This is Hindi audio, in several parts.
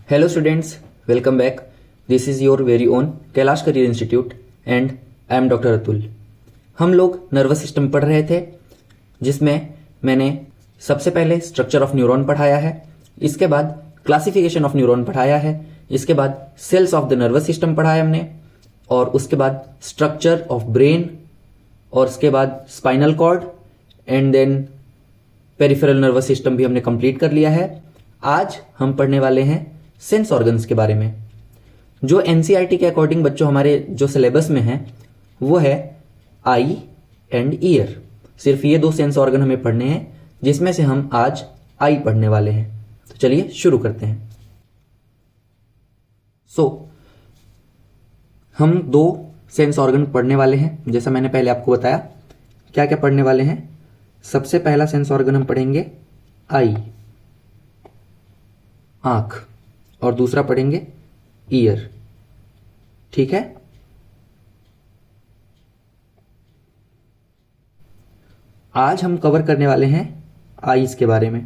Hello students, welcome back. This is your very own Kailash career institute and I am doctor Atul. हम लोग नर्वस सिस्टम पढ़ रहे थे, जिसमें मैंने सबसे पहले स्ट्रक्चर ऑफ न्यूरॉन पढ़ाया है, इसके बाद क्लासिफिकेशन ऑफ न्यूरॉन पढ़ाया है, इसके बाद cells of the nervous system पढ़ाया हमने, और उसके बाद स्ट्रक्चर ऑफ ब्रेन, और उसके बाद spinal cord and then peripheral nervous system भी हमने कंप्लीट कर लिया है। आज हम पढ़ने वाले हैं सेंस ऑर्गन्स के बारे में। जो एनसीईआरटी के अकॉर्डिंग बच्चों हमारे जो सिलेबस में है वो है आई एंड ईयर। सिर्फ ये दो सेंस ऑर्गन हमें पढ़ने हैं, जिसमें से हम आज आई पढ़ने वाले हैं। तो चलिए शुरू करते हैं। हम दो सेंस ऑर्गन पढ़ने वाले हैं, जैसा मैंने पहले आपको बताया। क्या क्या पढ़ने वाले हैं? सबसे पहला सेंस ऑर्गन हम पढ़ेंगे आई, आंख, और दूसरा पढ़ेंगे ईयर। ठीक है। आज हम कवर करने वाले हैं आईज के बारे में।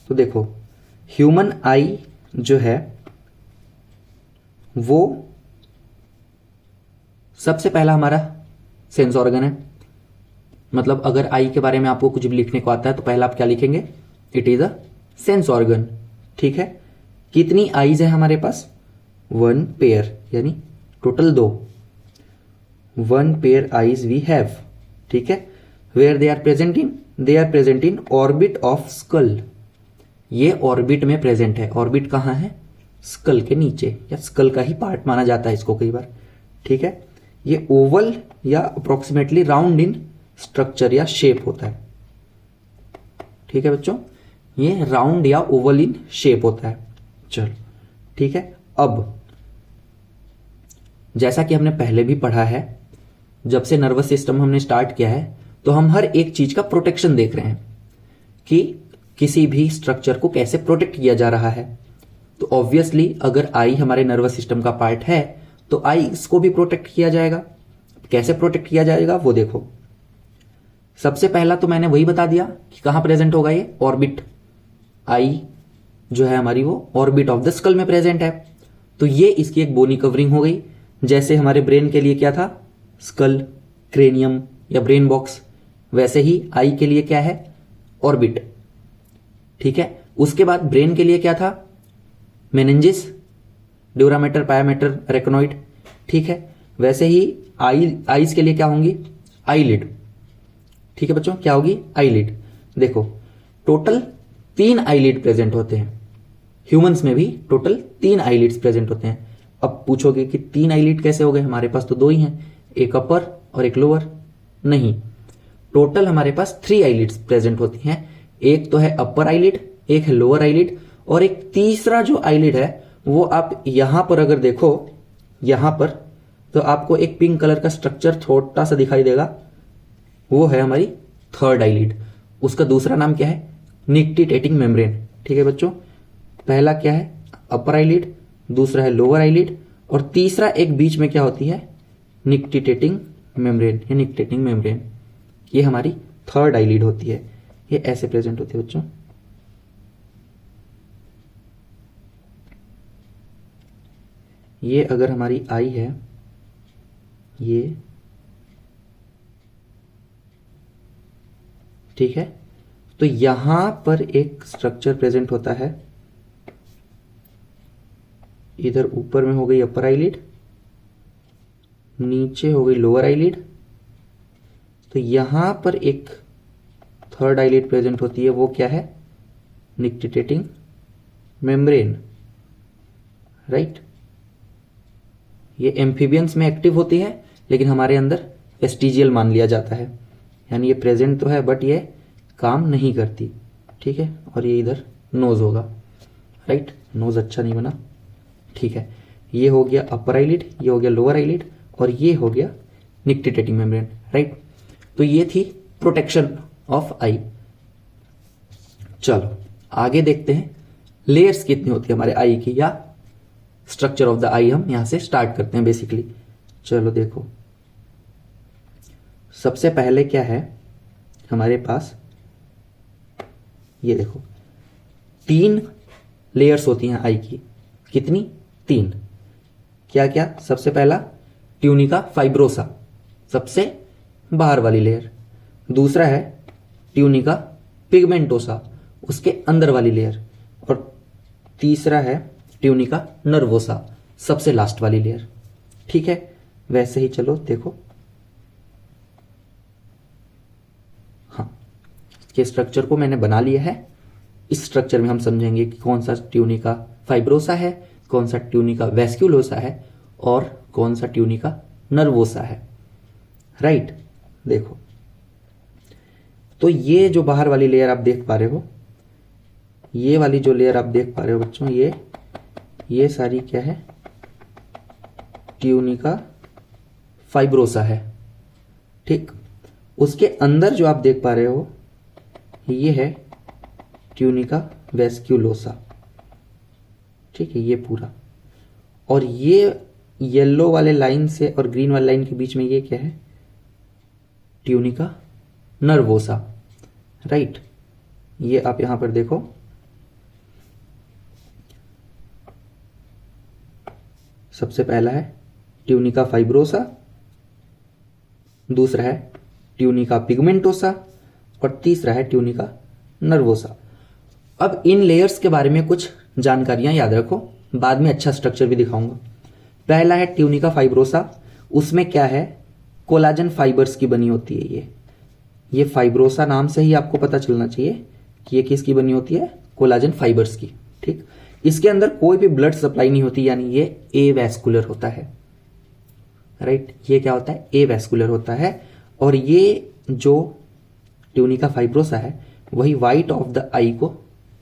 तो देखो, ह्यूमन आई जो है वो सबसे पहला हमारा सेंस ऑर्गन है। मतलब अगर आई के बारे में आपको कुछ भी लिखने को आता है तो पहला आप क्या लिखेंगे? It is a sense organ. ठीक है। कितनी आईज है हमारे पास? 1 पेयर, यानी total 2। 1 pair eyes we have. ठीक है। Where they are present in? They are present in orbit of skull. ये ऑर्बिट में प्रेजेंट है। ऑर्बिट कहां है? स्कल के नीचे, या स्कल का ही पार्ट माना जाता है इसको कई बार। ठीक है। ये ओवल या अप्रोक्सीमेटली राउंड इन स्ट्रक्चर या शेप होता है। ठीक है बच्चों, ये राउंड या ओवल इन शेप होता है। चलो ठीक है। अब जैसा कि हमने पहले भी पढ़ा है, जब से नर्वस सिस्टम हमने स्टार्ट किया है तो हम हर एक चीज का प्रोटेक्शन देख रहे हैं कि किसी भी स्ट्रक्चर को कैसे प्रोटेक्ट किया जा रहा है। तो ऑब्वियसली अगर आई हमारे नर्वस सिस्टम का पार्ट है तो आई इसको भी प्रोटेक्ट किया जाएगा। कैसे प्रोटेक्ट किया जाएगा वो देखो। सबसे पहला तो मैंने वही बता दिया कि कहां प्रेजेंट होगा ये? ऑर्बिट। आई जो है हमारी वो ऑर्बिट ऑफ द स्कल में प्रेजेंट है। तो ये इसकी एक बोनी कवरिंग हो गई। जैसे हमारे ब्रेन के लिए क्या था? स्कल, क्रेनियम या ब्रेन बॉक्स, वैसे ही आई के लिए क्या है? ऑर्बिट। ठीक है। उसके बाद ब्रेन के लिए क्या था? Meninges, dura mater, pia mater, arachnoid. ठीक है। वैसे ही आईज के लिए क्या होंगी? आईलिड। ठीक है बच्चों, क्या होगी? आईलिड। देखो, टोटल 3 आईलिड प्रेजेंट होते हैं। ह्यूमंस में भी टोटल 3 आईलिड्स प्रेजेंट होते हैं। अब पूछोगे कि 3 आईलिड कैसे हो गए? हमारे पास तो 2 ही हैं, एक अपर और एक लोअर। नहीं, टोटल हमारे पास 3 आईलिड्स प्रेजेंट होती हैं। एक तो है अपर आईलिड, एक है लोअर आईलिड, और एक तीसरा जो आईलिड है वो आप यहां पर अगर देखो, यहां पर, तो आपको एक पिंक कलर का स्ट्रक्चर छोटा सा दिखाई देगा। वो है हमारी थर्ड आईलिड। उसका दूसरा नाम क्या है? Nictitating membrane. ठीक है बच्चों, पहला क्या है? अपर आईलिड, दूसरा है लोअर आईलिड, और तीसरा एक बीच में क्या होती है? निक्टिटेटिंग मेम्ब्रेन या निक्टिटेटिंग मेम्ब्रेन। ये हमारी थर्ड आईलिड होती है। ये ऐसे प्रेजेंट होती है बच्चों। ये अगर हमारी आई है, ये ठीक है, तो यहां पर एक स्ट्रक्चर प्रेजेंट होता है। इधर ऊपर में हो गई अपर आईलिड, नीचे हो गई लोअर आईलिड, तो यहां पर एक थर्ड आईलिड प्रेजेंट होती है। वो क्या है? Nictitating membrane. राइट। ये एम्फीबियंस में एक्टिव होती है, लेकिन हमारे अंदर वेस्टिजियल मान लिया जाता है। यानी ये प्रेजेंट तो है बट ये काम नहीं करती। ठीक है। और ये इधर नोज होगा। राइट। नोज अच्छा नहीं बना। ठीक है। ये हो गया अपर आईलिड, ये हो गया लोअर आईलिड, और ये हो गया निक्टिटेटिंग मेम्ब्रेन। राइट। तो ये थी प्रोटेक्शन ऑफ आई। चलो आगे देखते हैं लेयर्स कितनी होती है हमारे आई की, या स्ट्रक्चर ऑफ द आई हम यहां से स्टार्ट करते हैं बेसिकली। चलो देखो, सबसे पहले क्या है हमारे पास, ये देखो 3 लेयर्स होती हैं आई की। कितनी? 3। क्या क्या? सबसे पहला ट्यूनिका फाइब्रोसा, सबसे बाहर वाली लेयर। दूसरा है ट्यूनिका पिगमेंटोसा, उसके अंदर वाली लेयर। और तीसरा है ट्यूनिका नर्वोसा, सबसे लास्ट वाली लेयर। ठीक है, वैसे ही चलो देखो। हाँ, इसके स्ट्रक्चर को मैंने बना लिया है। इस स्ट्रक्चर में हम समझेंगे कि कौन सा ट्यूनिका फाइब्रोसा है, कौन सा ट्यूनिका वेस्क्यूलोसा है और कौन सा ट्यूनिका नर्वोसा है। राइट, देखो तो ये जो बाहर वाली लेयर आप देख पा रहे हो, ये वाली जो लेयर आप देख पा रहे हो बच्चों, ये सारी क्या है? ट्यूनिका फाइब्रोसा है। ठीक, उसके अंदर जो आप देख पा रहे हो ये है ट्यूनिका वेस्क्यूलोसा। ठीक है, ये पूरा। और ये येलो वाले लाइन से और ग्रीन वाले लाइन के बीच में ये क्या है? Tunica nervosa. राइट, ये आप यहां पर देखो, सबसे पहला है ट्यूनिका फाइब्रोसा, दूसरा है ट्यूनिका पिगमेंटोसा और तीसरा है ट्यूनिका नर्वोसा। अब इन लेयर्स के बारे में कुछ जानकारियां याद रखो, बाद में अच्छा स्ट्रक्चर भी दिखाऊंगा। पहला है ट्यूनिका फाइब्रोसा, उसमें क्या है? कोलाजन फाइबर्स की बनी होती है। ये फाइब्रोसा नाम से ही आपको पता चलना चाहिए कि ये किसकी बनी होती है? कोलाजन फाइबर्स की। ठीक, इसके अंदर कोई भी ब्लड सप्लाई नहीं होती, यानी ये एवैस्कुलर होता है। राइट, ये क्या होता है? एवैस्कुलर होता है। और ये जो ट्यूनिका फाइब्रोसा है वही व्हाइट ऑफ द आई को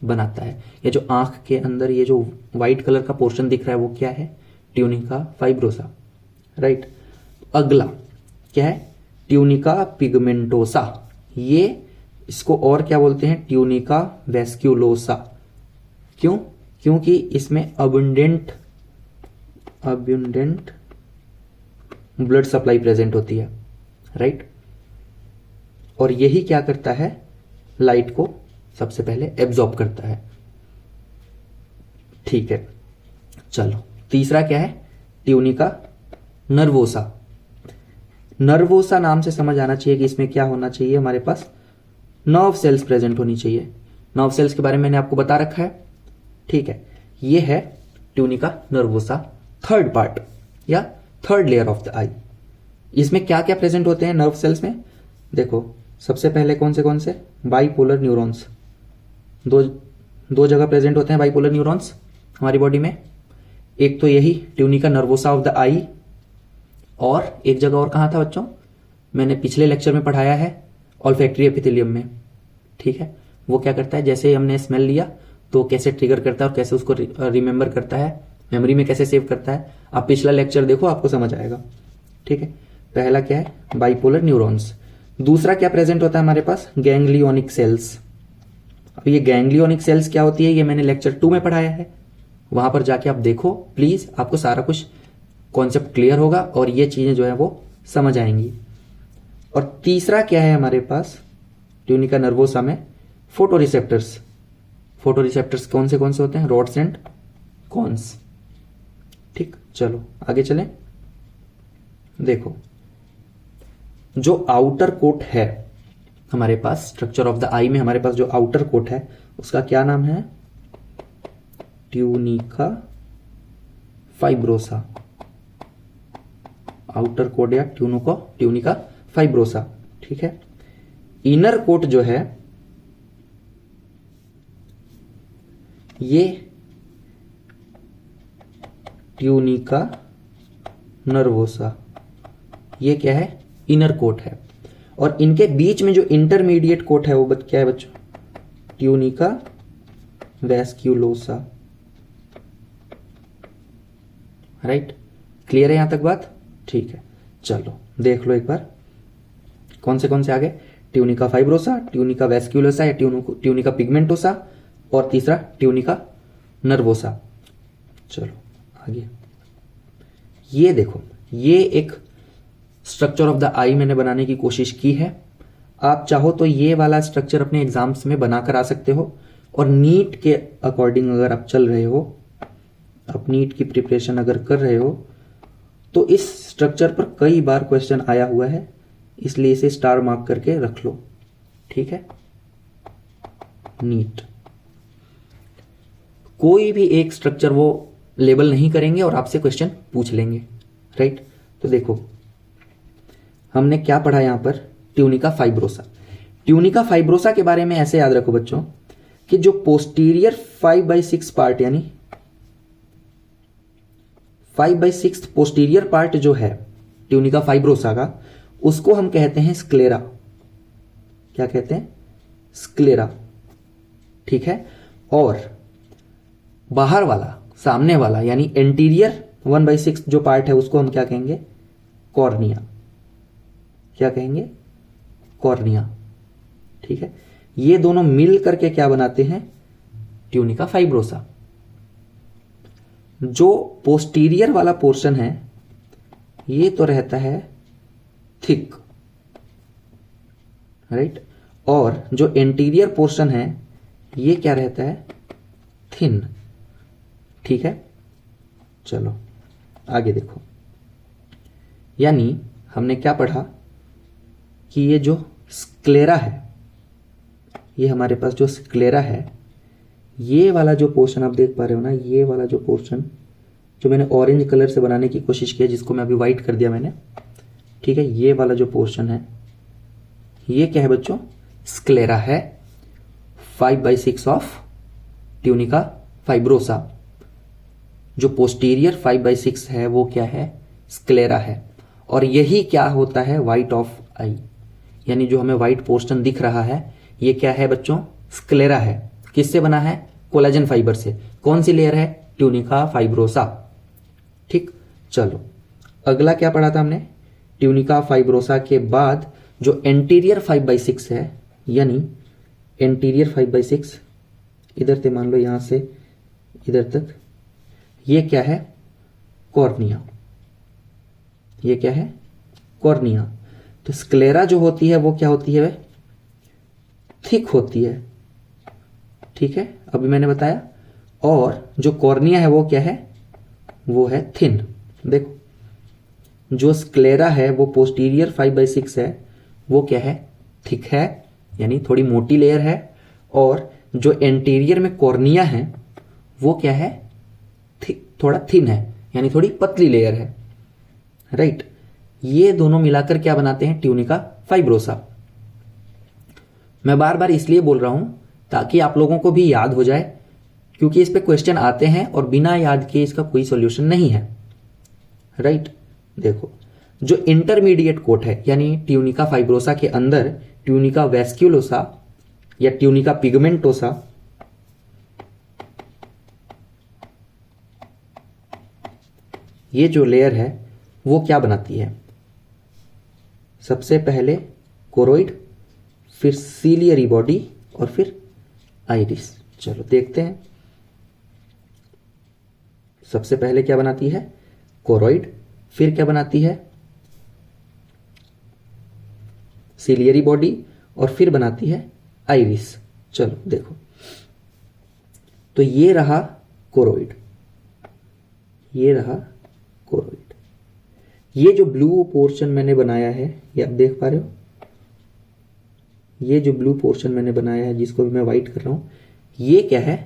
बनाता है। ये जो आंख के अंदर ये जो व्हाइट कलर का पोर्शन दिख रहा है वो क्या है? Tunica fibrosa. राइट, अगला क्या है? Tunica pigmentosa. ये इसको और क्या बोलते हैं? ट्यूनिका वेस्क्यूलोसा। क्यों? क्योंकि इसमें अबंडेंट ब्लड सप्लाई प्रेजेंट होती है। राइट, और यही क्या करता है? लाइट को सबसे पहले एब्जॉर्ब करता है। ठीक है, चलो तीसरा क्या है? Tunica nervosa. नर्वोसा नाम से समझ आना चाहिए कि इसमें क्या होना चाहिए? हमारे पास नर्व सेल्स प्रेजेंट होनी चाहिए। नर्व सेल्स के बारे में मैंने आपको बता रखा है। ठीक है, ये है ट्यूनिका नर्वोसा, थर्ड पार्ट या थर्ड लेयर ऑफ द आई। इसमें क्या क्या प्रेजेंट होते हैं नर्व सेल्स में? देखो, सबसे पहले कौन से? Bipolar neurons. दो जगह प्रेजेंट होते हैं बाइपोलर न्यूरॉन्स हमारी बॉडी में। एक तो यही ट्यूनिका नर्वोसा ऑफ द आई, और एक जगह और कहां था बच्चों? मैंने पिछले लेक्चर में पढ़ाया है, ऑल्फैक्टरी एपिथेलियम में। ठीक है, वो क्या करता है? जैसे हमने स्मेल लिया तो कैसे ट्रिगर करता है और कैसे उसको रिमेंबर करता है, मेमोरी में कैसे सेव करता है, आप पिछला लेक्चर देखो, आपको समझ आएगा। ठीक है, पहला क्या है? Bipolar neurons. दूसरा क्या प्रेजेंट होता है हमारे पास? Ganglionic sales. अब ये गैंग्लियोनिक सेल्स क्या होती है? ये मैंने लेक्चर 2 में पढ़ाया है, वहां पर जाके आप देखो प्लीज, आपको सारा कुछ कॉन्सेप्ट क्लियर होगा और ये चीजें जो है वो समझ आएंगी। और तीसरा क्या है हमारे पास ट्यूनिका नर्वोसा में? Photo receptors. फोटो रिसेप्टर्स कौन से होते हैं? Rods and cons. ठीक, चलो आगे चलें। देखो, जो आउटर कोट है हमारे पास स्ट्रक्चर ऑफ द आई में, हमारे पास जो आउटर कोट है उसका क्या नाम है? Tunica fibrosa. आउटर कोट या ट्यूनिका फाइब्रोसा। ठीक है, इनर कोट जो है ये ट्यूनिका नर्वोसा। ये क्या है? इनर कोट है। और इनके बीच में जो इंटरमीडिएट कोट है वो क्या है बच्चों? ट्यूनिका वेस्क्यूलोसा। राइट, क्लियर है यहां तक बात? ठीक है, चलो देख लो एक बार कौन से आगे? ट्यूनिका फाइब्रोसा, ट्यूनिका वेस्क्यूलोसा या ट्यूनिका पिगमेंटोसा, और तीसरा ट्यूनिका नर्वोसा। चलो आगे, ये देखो, ये एक स्ट्रक्चर ऑफ द आई मैंने बनाने की कोशिश की है। आप चाहो तो ये वाला स्ट्रक्चर अपने एग्जाम्स में बनाकर आ सकते हो और नीट के अकॉर्डिंग अगर आप चल रहे हो, आप नीट की प्रिपरेशन अगर कर रहे हो, तो इस स्ट्रक्चर पर कई बार क्वेश्चन आया हुआ है, इसलिए इसे स्टार मार्क करके रख लो। ठीक है, नीट कोई भी एक स्ट्रक्चर वो लेबल नहीं करेंगे और आपसे क्वेश्चन पूछ लेंगे, राइट। तो देखो हमने क्या पढ़ा यहां पर, ट्यूनिका फाइब्रोसा। ट्यूनिका फाइब्रोसा के बारे में ऐसे याद रखो बच्चों कि जो पोस्टीरियर 5/6 पार्ट यानी 5/6 पोस्टीरियर पार्ट जो है ट्यूनिका फाइब्रोसा का, उसको हम कहते हैं स्क्लेरा। क्या कहते हैं? स्क्लेरा। ठीक है, और बाहर वाला, सामने वाला यानी एंटीरियर 1/6 जो पार्ट है उसको हम क्या कहेंगे? कॉर्निया। क्या कहेंगे? कॉर्निया। ठीक है, ये दोनों मिल करके क्या बनाते हैं? Tunica fibrosa. जो पोस्टीरियर वाला पोर्शन है ये तो रहता है थिक, राइट, और जो एंटीरियर पोर्शन है ये क्या रहता है? थिन। ठीक है, चलो आगे देखो। यानी हमने क्या पढ़ा कि ये जो स्क्लेरा है, ये हमारे पास जो स्क्लेरा है, ये वाला जो पोर्शन आप देख पा रहे हो ना, ये वाला जो पोर्शन जो मैंने ऑरेंज कलर से बनाने की कोशिश की है, जिसको मैं अभी व्हाइट कर दिया मैंने, ठीक है, ये वाला जो पोर्शन है ये क्या है बच्चों? स्क्लेरा है। 5/6 ऑफ ट्यूनिका फाइब्रोसा। जो पोस्टीरियर 5/6 है वो क्या है? स्क्लेरा है। और यही क्या होता है? व्हाइट ऑफ आई, यानी जो हमें व्हाइट पोर्शन दिख रहा है ये क्या है बच्चों? स्क्लेरा है। किससे बना है? कोलेजन फाइबर से। कौन सी लेयर है? Tunica fibrosa. ठीक, चलो अगला क्या पढ़ा था हमने? ट्यूनिका फाइब्रोसा के बाद जो एंटीरियर 5/6 है, यानी एंटीरियर 5/6 इधर से मान लो यहां से इधर तक, ये क्या है? कॉर्निया। ये क्या है? कॉर्निया। तो स्क्लेरा जो होती है वो क्या होती है? थिक होती है। ठीक है, अभी मैंने बताया। और जो कॉर्निया है वो क्या है? वो है थिन। देखो जो स्क्लेरा है वो पोस्टीरियर 5/6 है, वो क्या है? थिक है, यानी थोड़ी मोटी लेयर है। और जो एंटीरियर में कॉर्निया है वो क्या है? थोड़ा थिन है, यानी थोड़ी पतली लेयर है, राइट। ये दोनों मिलाकर क्या बनाते हैं? Tunica fibrosa. मैं बार बार इसलिए बोल रहा हूं ताकि आप लोगों को भी याद हो जाए, क्योंकि इस पे क्वेश्चन आते हैं और बिना याद किए इसका कोई सॉल्यूशन नहीं है, राइट। देखो जो इंटरमीडिएट कोट है, यानी ट्यूनिका फाइब्रोसा के अंदर ट्यूनिका वेस्क्यूलोसा या ट्यूनिका पिगमेंटोसा, ये जो लेयर है वो क्या बनाती है? सबसे पहले कोरोइड, फिर सीलियरी बॉडी और फिर आइरिस। चलो देखते हैं। सबसे पहले क्या बनाती है? कोरोइड। फिर क्या बनाती है? Ciliary body. और फिर बनाती है आइरिस। चलो देखो, तो ये रहा कोरोइड, ये रहा कोरोइड। ये जो ब्लू पोर्शन मैंने बनाया है, ये आप देख पा रहे हो, ये जो ब्लू पोर्शन मैंने बनाया है जिसको भी मैं व्हाइट कर रहा हूं, ये क्या है?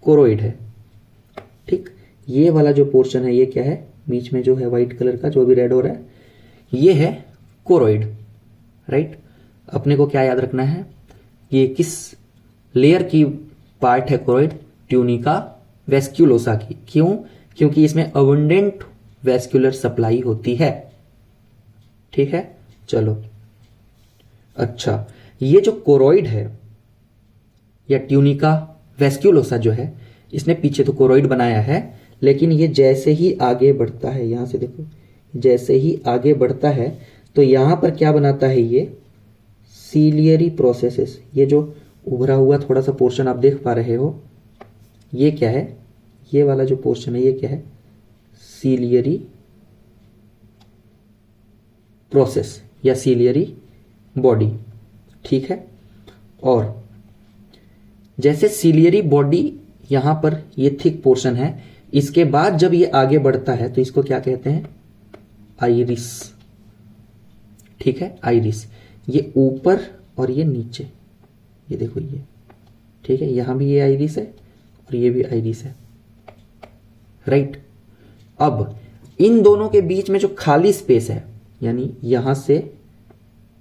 कोरोइड है। ठीक, ये वाला जो पोर्शन है ये क्या है? बीच में जो है व्हाइट कलर का, जो भी रेड हो रहा है, ये है कोरोइड, राइट। अपने को क्या याद रखना है? ये किस लेयर की पार्ट है कोरोइड? ट्यूनिका वेस्क्यूलोसा की। क्यों? क्योंकि इसमें अबंडेंट वेस्क्यूलर सप्लाई होती है। ठीक है, चलो अच्छा, ये जो कोरोइड है या ट्यूनिका वेस्क्यूलोसा जो है, इसने पीछे तो कोरोइड बनाया है, लेकिन ये जैसे ही आगे बढ़ता है, यहां से देखो, जैसे ही आगे बढ़ता है तो यहां पर क्या बनाता है? ये सीलियरी प्रोसेसेस। ये जो उभरा हुआ थोड़ा सा पोर्शन आप देख पा रहे हो, ये क्या है? ये वाला जो पोर्शन है ये क्या है? सीलियरी प्रोसेस या सीलियरी बॉडी। ठीक है, और जैसे सीलियरी बॉडी यहां पर ये थिक पोर्शन है, इसके बाद जब ये आगे बढ़ता है तो इसको क्या कहते हैं? आइरिस। ठीक है, आइरिस। ये ऊपर और ये नीचे, ये देखो ये, ठीक है, यहां भी ये आइरिस है और ये भी आइरिस है, राइट। अब इन दोनों के बीच में जो खाली स्पेस है, यानी यहां से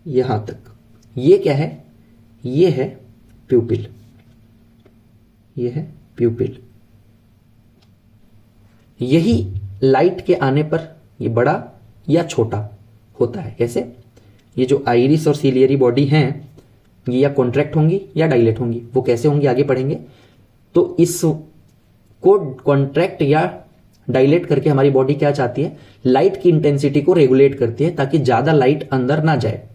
यहां तक, ये क्या है? ये है प्यूपिल, ये है प्यूपिल। यही लाइट के आने पर ये बड़ा या छोटा होता है। कैसे? ये जो आइरिस और सीलियरी बॉडी हैं, ये या कॉन्ट्रैक्ट होंगी या डायलेट होंगी। वो कैसे होंगी आगे पढ़ेंगे। तो इसको कॉन्ट्रैक्ट या डायलेट करके हमारी बॉडी क्या चाहती है? लाइट की इंटेंसिटी को रेगुलेट करती है, ताकि ज्यादा लाइट अंदर ना जाए,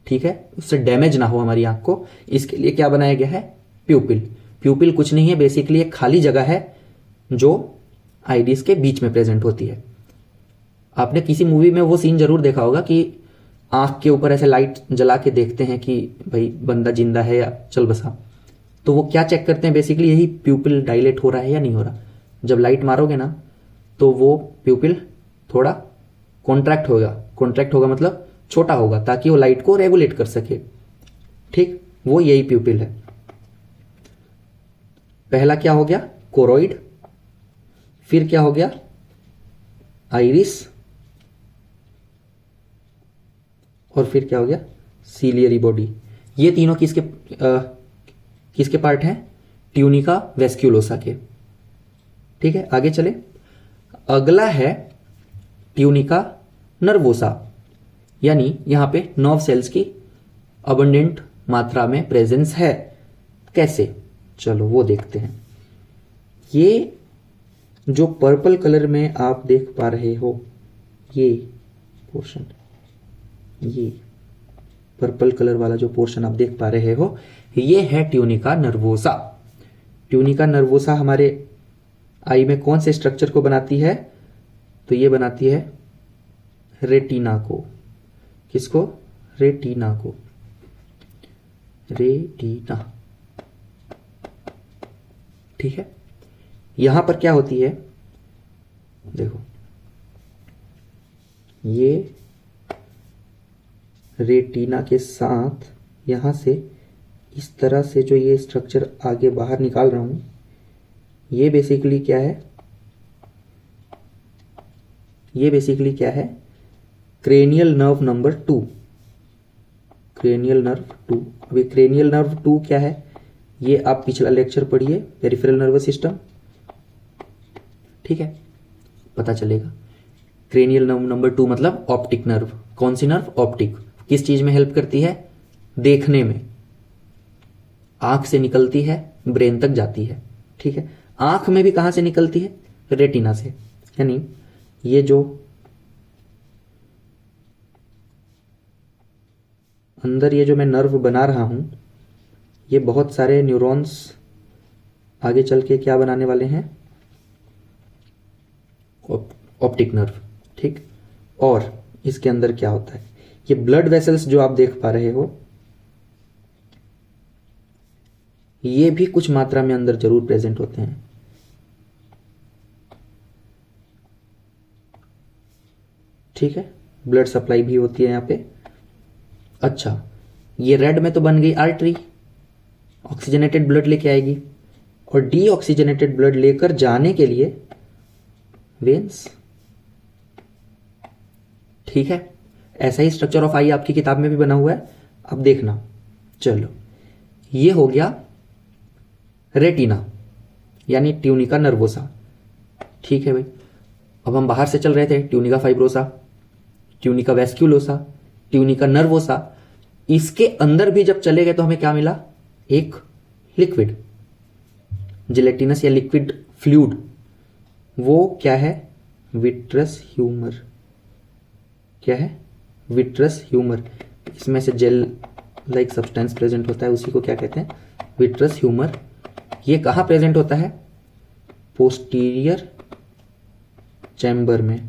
ठीक है, उससे डैमेज ना हो हमारी आंख को। इसके लिए क्या बनाया गया है? प्यूपिल। प्यूपिल कुछ नहीं है, बेसिकली एक खाली जगह है जो आइरिस के बीच में प्रेजेंट होती है। आपने किसी मूवी में वो सीन जरूर देखा होगा कि आंख के ऊपर ऐसे लाइट जला के देखते हैं कि भाई बंदा जिंदा है या चल बसा। तो वो क्या चेक करते हैं? बेसिकली यही, प्यूपिल डायलेट हो रहा है या नहीं हो रहा। जब लाइट मारोगे ना तो वो प्यूपिल थोड़ा कॉन्ट्रैक्ट होगा। कॉन्ट्रैक्ट होगा मतलब छोटा होगा, ताकि वो लाइट को रेगुलेट कर सके, ठीक। वो यही प्यूपिल है। पहला क्या हो गया? कोरोइड। फिर क्या हो गया? आइरिस। और फिर क्या हो गया? Ciliary body. ये तीनों किसके पार्ट हैं? ट्यूनिका वेस्क्यूलोसा के, ठीक है। आगे चले, अगला है ट्यूनिका नर्वोसा, यानी यहां पे नर्व सेल्स की अबंडेंट मात्रा में प्रेजेंस है। कैसे? चलो वो देखते हैं। ये जो पर्पल कलर में आप देख पा रहे हो, ये पोर्शन, ये पर्पल कलर वाला जो पोर्शन आप देख पा रहे हो, ये है ट्यूनिका नर्वोसा। ट्यूनिका नर्वोसा हमारे आई में कौन से स्ट्रक्चर को बनाती है? तो ये बनाती है रेटिना को। किसको? रेटिना को। रेटिना, ठीक है। यहां पर क्या होती है? देखो, ये रेटिना के साथ यहां से इस तरह से जो ये स्ट्रक्चर आगे बाहर निकाल रहा हूं, ये बेसिकली क्या है? ये बेसिकली क्या है? Cranial nerve number 2। Cranial nerve 2। अभी क्रेनियल नर्व 2 क्या है? ये आप पिछला लेक्चर पढ़िए, पेरिफेरल नर्वस सिस्टम, ठीक है, पता चलेगा। क्रेनियल नर्व नंबर 2 मतलब ऑप्टिक नर्व। कौन सी नर्व? ऑप्टिक। किस चीज में हेल्प करती है? देखने में। आंख से निकलती है, ब्रेन तक जाती है, ठीक है। आंख में भी कहां से निकलती है? रेटिना से। यानी ये जो अंदर ये जो मैं नर्व बना रहा हूं, ये बहुत सारे न्यूरॉन्स आगे चल के क्या बनाने वाले हैं? ऑप्टिक नर्व, ठीक। और इसके अंदर क्या होता है? ये ब्लड वेसल्स जो आप देख पा रहे हो, ये भी कुछ मात्रा में अंदर जरूर प्रेजेंट होते हैं, ठीक है। ब्लड सप्लाई भी होती है यहां पे। अच्छा, ये रेड में तो बन गई आर्टरी, ऑक्सीजनेटेड ब्लड लेके आएगी, और डीऑक्सीजनेटेड ब्लड लेकर जाने के लिए वेन्स, ठीक है। ऐसा ही स्ट्रक्चर ऑफ आई आपकी किताब में भी बना हुआ है, अब देखना। चलो, ये हो गया रेटिना यानी ट्यूनिका नर्वोसा, ठीक है भाई। अब हम बाहर से चल रहे थे, tunica fibrosa, tunica वेस्क्यूलोसा, tunica nervosa. इसके अंदर भी जब चले गए तो हमें क्या मिला? एक लिक्विड, जिलेटिनस या लिक्विड फ्लूइड। वो क्या है? Vitreous humour. क्या है? Vitreous humour. इसमें से जेल लाइक सब्सटेंस प्रेजेंट होता है, उसी को क्या कहते हैं? Vitreous humour. ये कहां प्रेजेंट होता है? पोस्टीरियर चैम्बर में,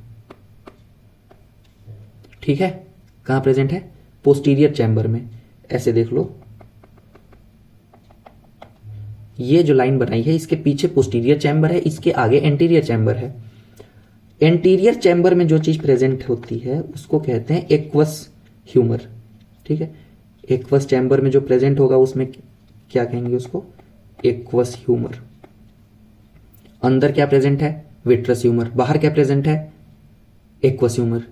ठीक है। कहां प्रेजेंट है? पोस्टीरियर चैम्बर में। ऐसे देख लो, ये जो लाइन बनाई है इसके पीछे पोस्टीरियर चैम्बर है, इसके आगे एंटीरियर चैम्बर है। एंटीरियर चैम्बर में जो चीज प्रेजेंट होती है उसको कहते हैं एक्वस ह्यूमर। ठीक है, एक्वस चैम्बर में जो प्रेजेंट होगा उसमें क्या कहेंगे उसको, एक्वस ह्यूमर। अंदर क्या प्रेजेंट है, विट्रस ह्यूमर। बाहर क्या प्रेजेंट है, एक्वस ह्यूमर।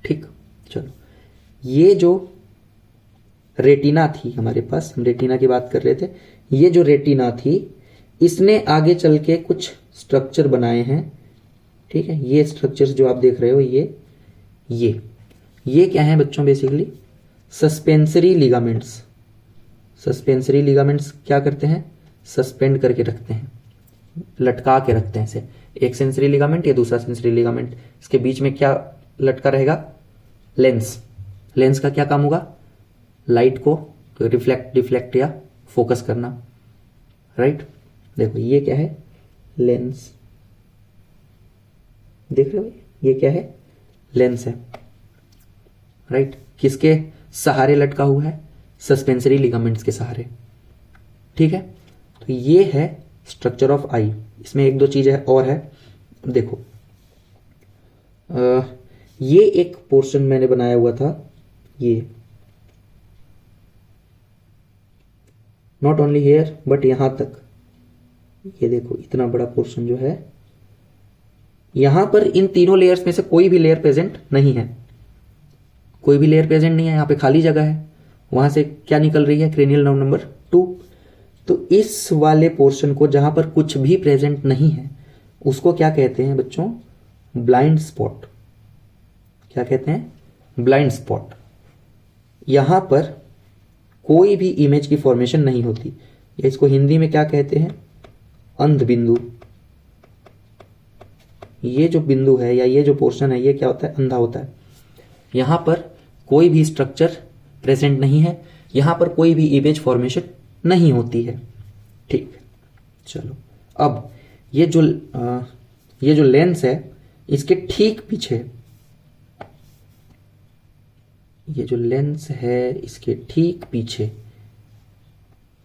ठीक, चलो ये जो रेटिना थी हमारे पास, हम रेटिना की बात कर रहे थे, ये जो रेटिना थी इसने आगे चल के कुछ स्ट्रक्चर बनाए हैं। ठीक है, ये स्ट्रक्चर्स जो आप देख रहे हो ये क्या है बच्चों, basically suspensory ligaments. Suspensory ligaments क्या करते हैं, सस्पेंड करके रखते हैं, लटका के रखते हैं इसे। एक सेंसरी लिगामेंट या दूसरा सेंसरी लिगामेंट, इसके बीच में क्या लटका रहेगा, लेंस। लेंस का क्या काम होगा, लाइट को रिफ्लेक्ट डिफ्लेक्ट या फोकस करना। राइट, देखो ये क्या है, लेंस। देख रहे हो ये क्या है, लेंस है। राइट, किसके सहारे लटका हुआ है, सस्पेंसरी लिगामेंट्स के सहारे। ठीक है, तो ये है स्ट्रक्चर ऑफ आई। इसमें एक दो चीजें और है, देखो ये एक पोर्शन मैंने बनाया हुआ था, ये नॉट ओनली हेयर बट यहां तक, ये देखो इतना बड़ा पोर्शन जो है, यहां पर इन तीनों लेयर्स में से कोई भी लेयर प्रेजेंट नहीं है, कोई भी लेयर प्रेजेंट नहीं है, यहां पे खाली जगह है। वहां से क्या निकल रही है, क्रेनियल नर्व नंबर 2। तो इस वाले पोर्शन को जहां पर कुछ भी प्रेजेंट नहीं है उसको क्या कहते हैं बच्चों, ब्लाइंड स्पॉट। क्या कहते हैं, ब्लाइंड स्पॉट। यहां पर कोई भी इमेज की फॉर्मेशन नहीं होती, या इसको हिंदी में क्या कहते हैं, अंध बिंदु। ये जो बिंदु है या ये जो पोर्शन है ये क्या होता है, अंधा होता है। यहां पर कोई भी स्ट्रक्चर प्रेजेंट नहीं है, यहां पर कोई भी इमेज फॉर्मेशन नहीं होती है। ठीक, चलो अब ये जो लेंस है इसके ठीक पीछे, ये जो लेंस है इसके ठीक पीछे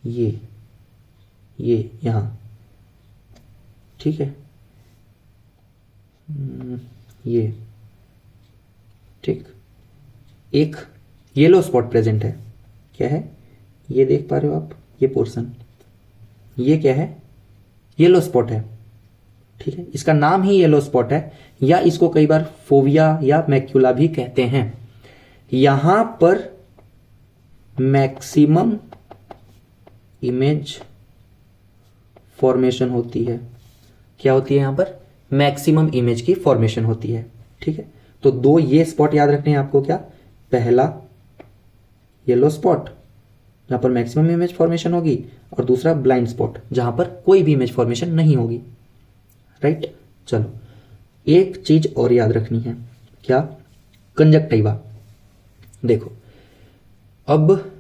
ये यहां, ठीक है, ये ठीक, एक येलो स्पॉट प्रेजेंट है। क्या है, ये देख पा रहे हो आप, ये पोर्शन, ये क्या है, येलो स्पॉट है। ठीक है, इसका नाम ही येलो स्पॉट है, या इसको कई बार फोविया या मैक्यूला भी कहते हैं। यहां पर मैक्सिमम इमेज फॉर्मेशन होती है। क्या होती है, यहां पर मैक्सिमम इमेज की फॉर्मेशन होती है। ठीक है, तो दो ये स्पॉट याद रखने हैं आपको, क्या, पहला येलो स्पॉट जहां पर मैक्सिमम इमेज फॉर्मेशन होगी, और दूसरा ब्लाइंड स्पॉट जहां पर कोई भी इमेज फॉर्मेशन नहीं होगी। राइट, चलो एक चीज और याद रखनी है, क्या, कंजक्टिवा। देखो अब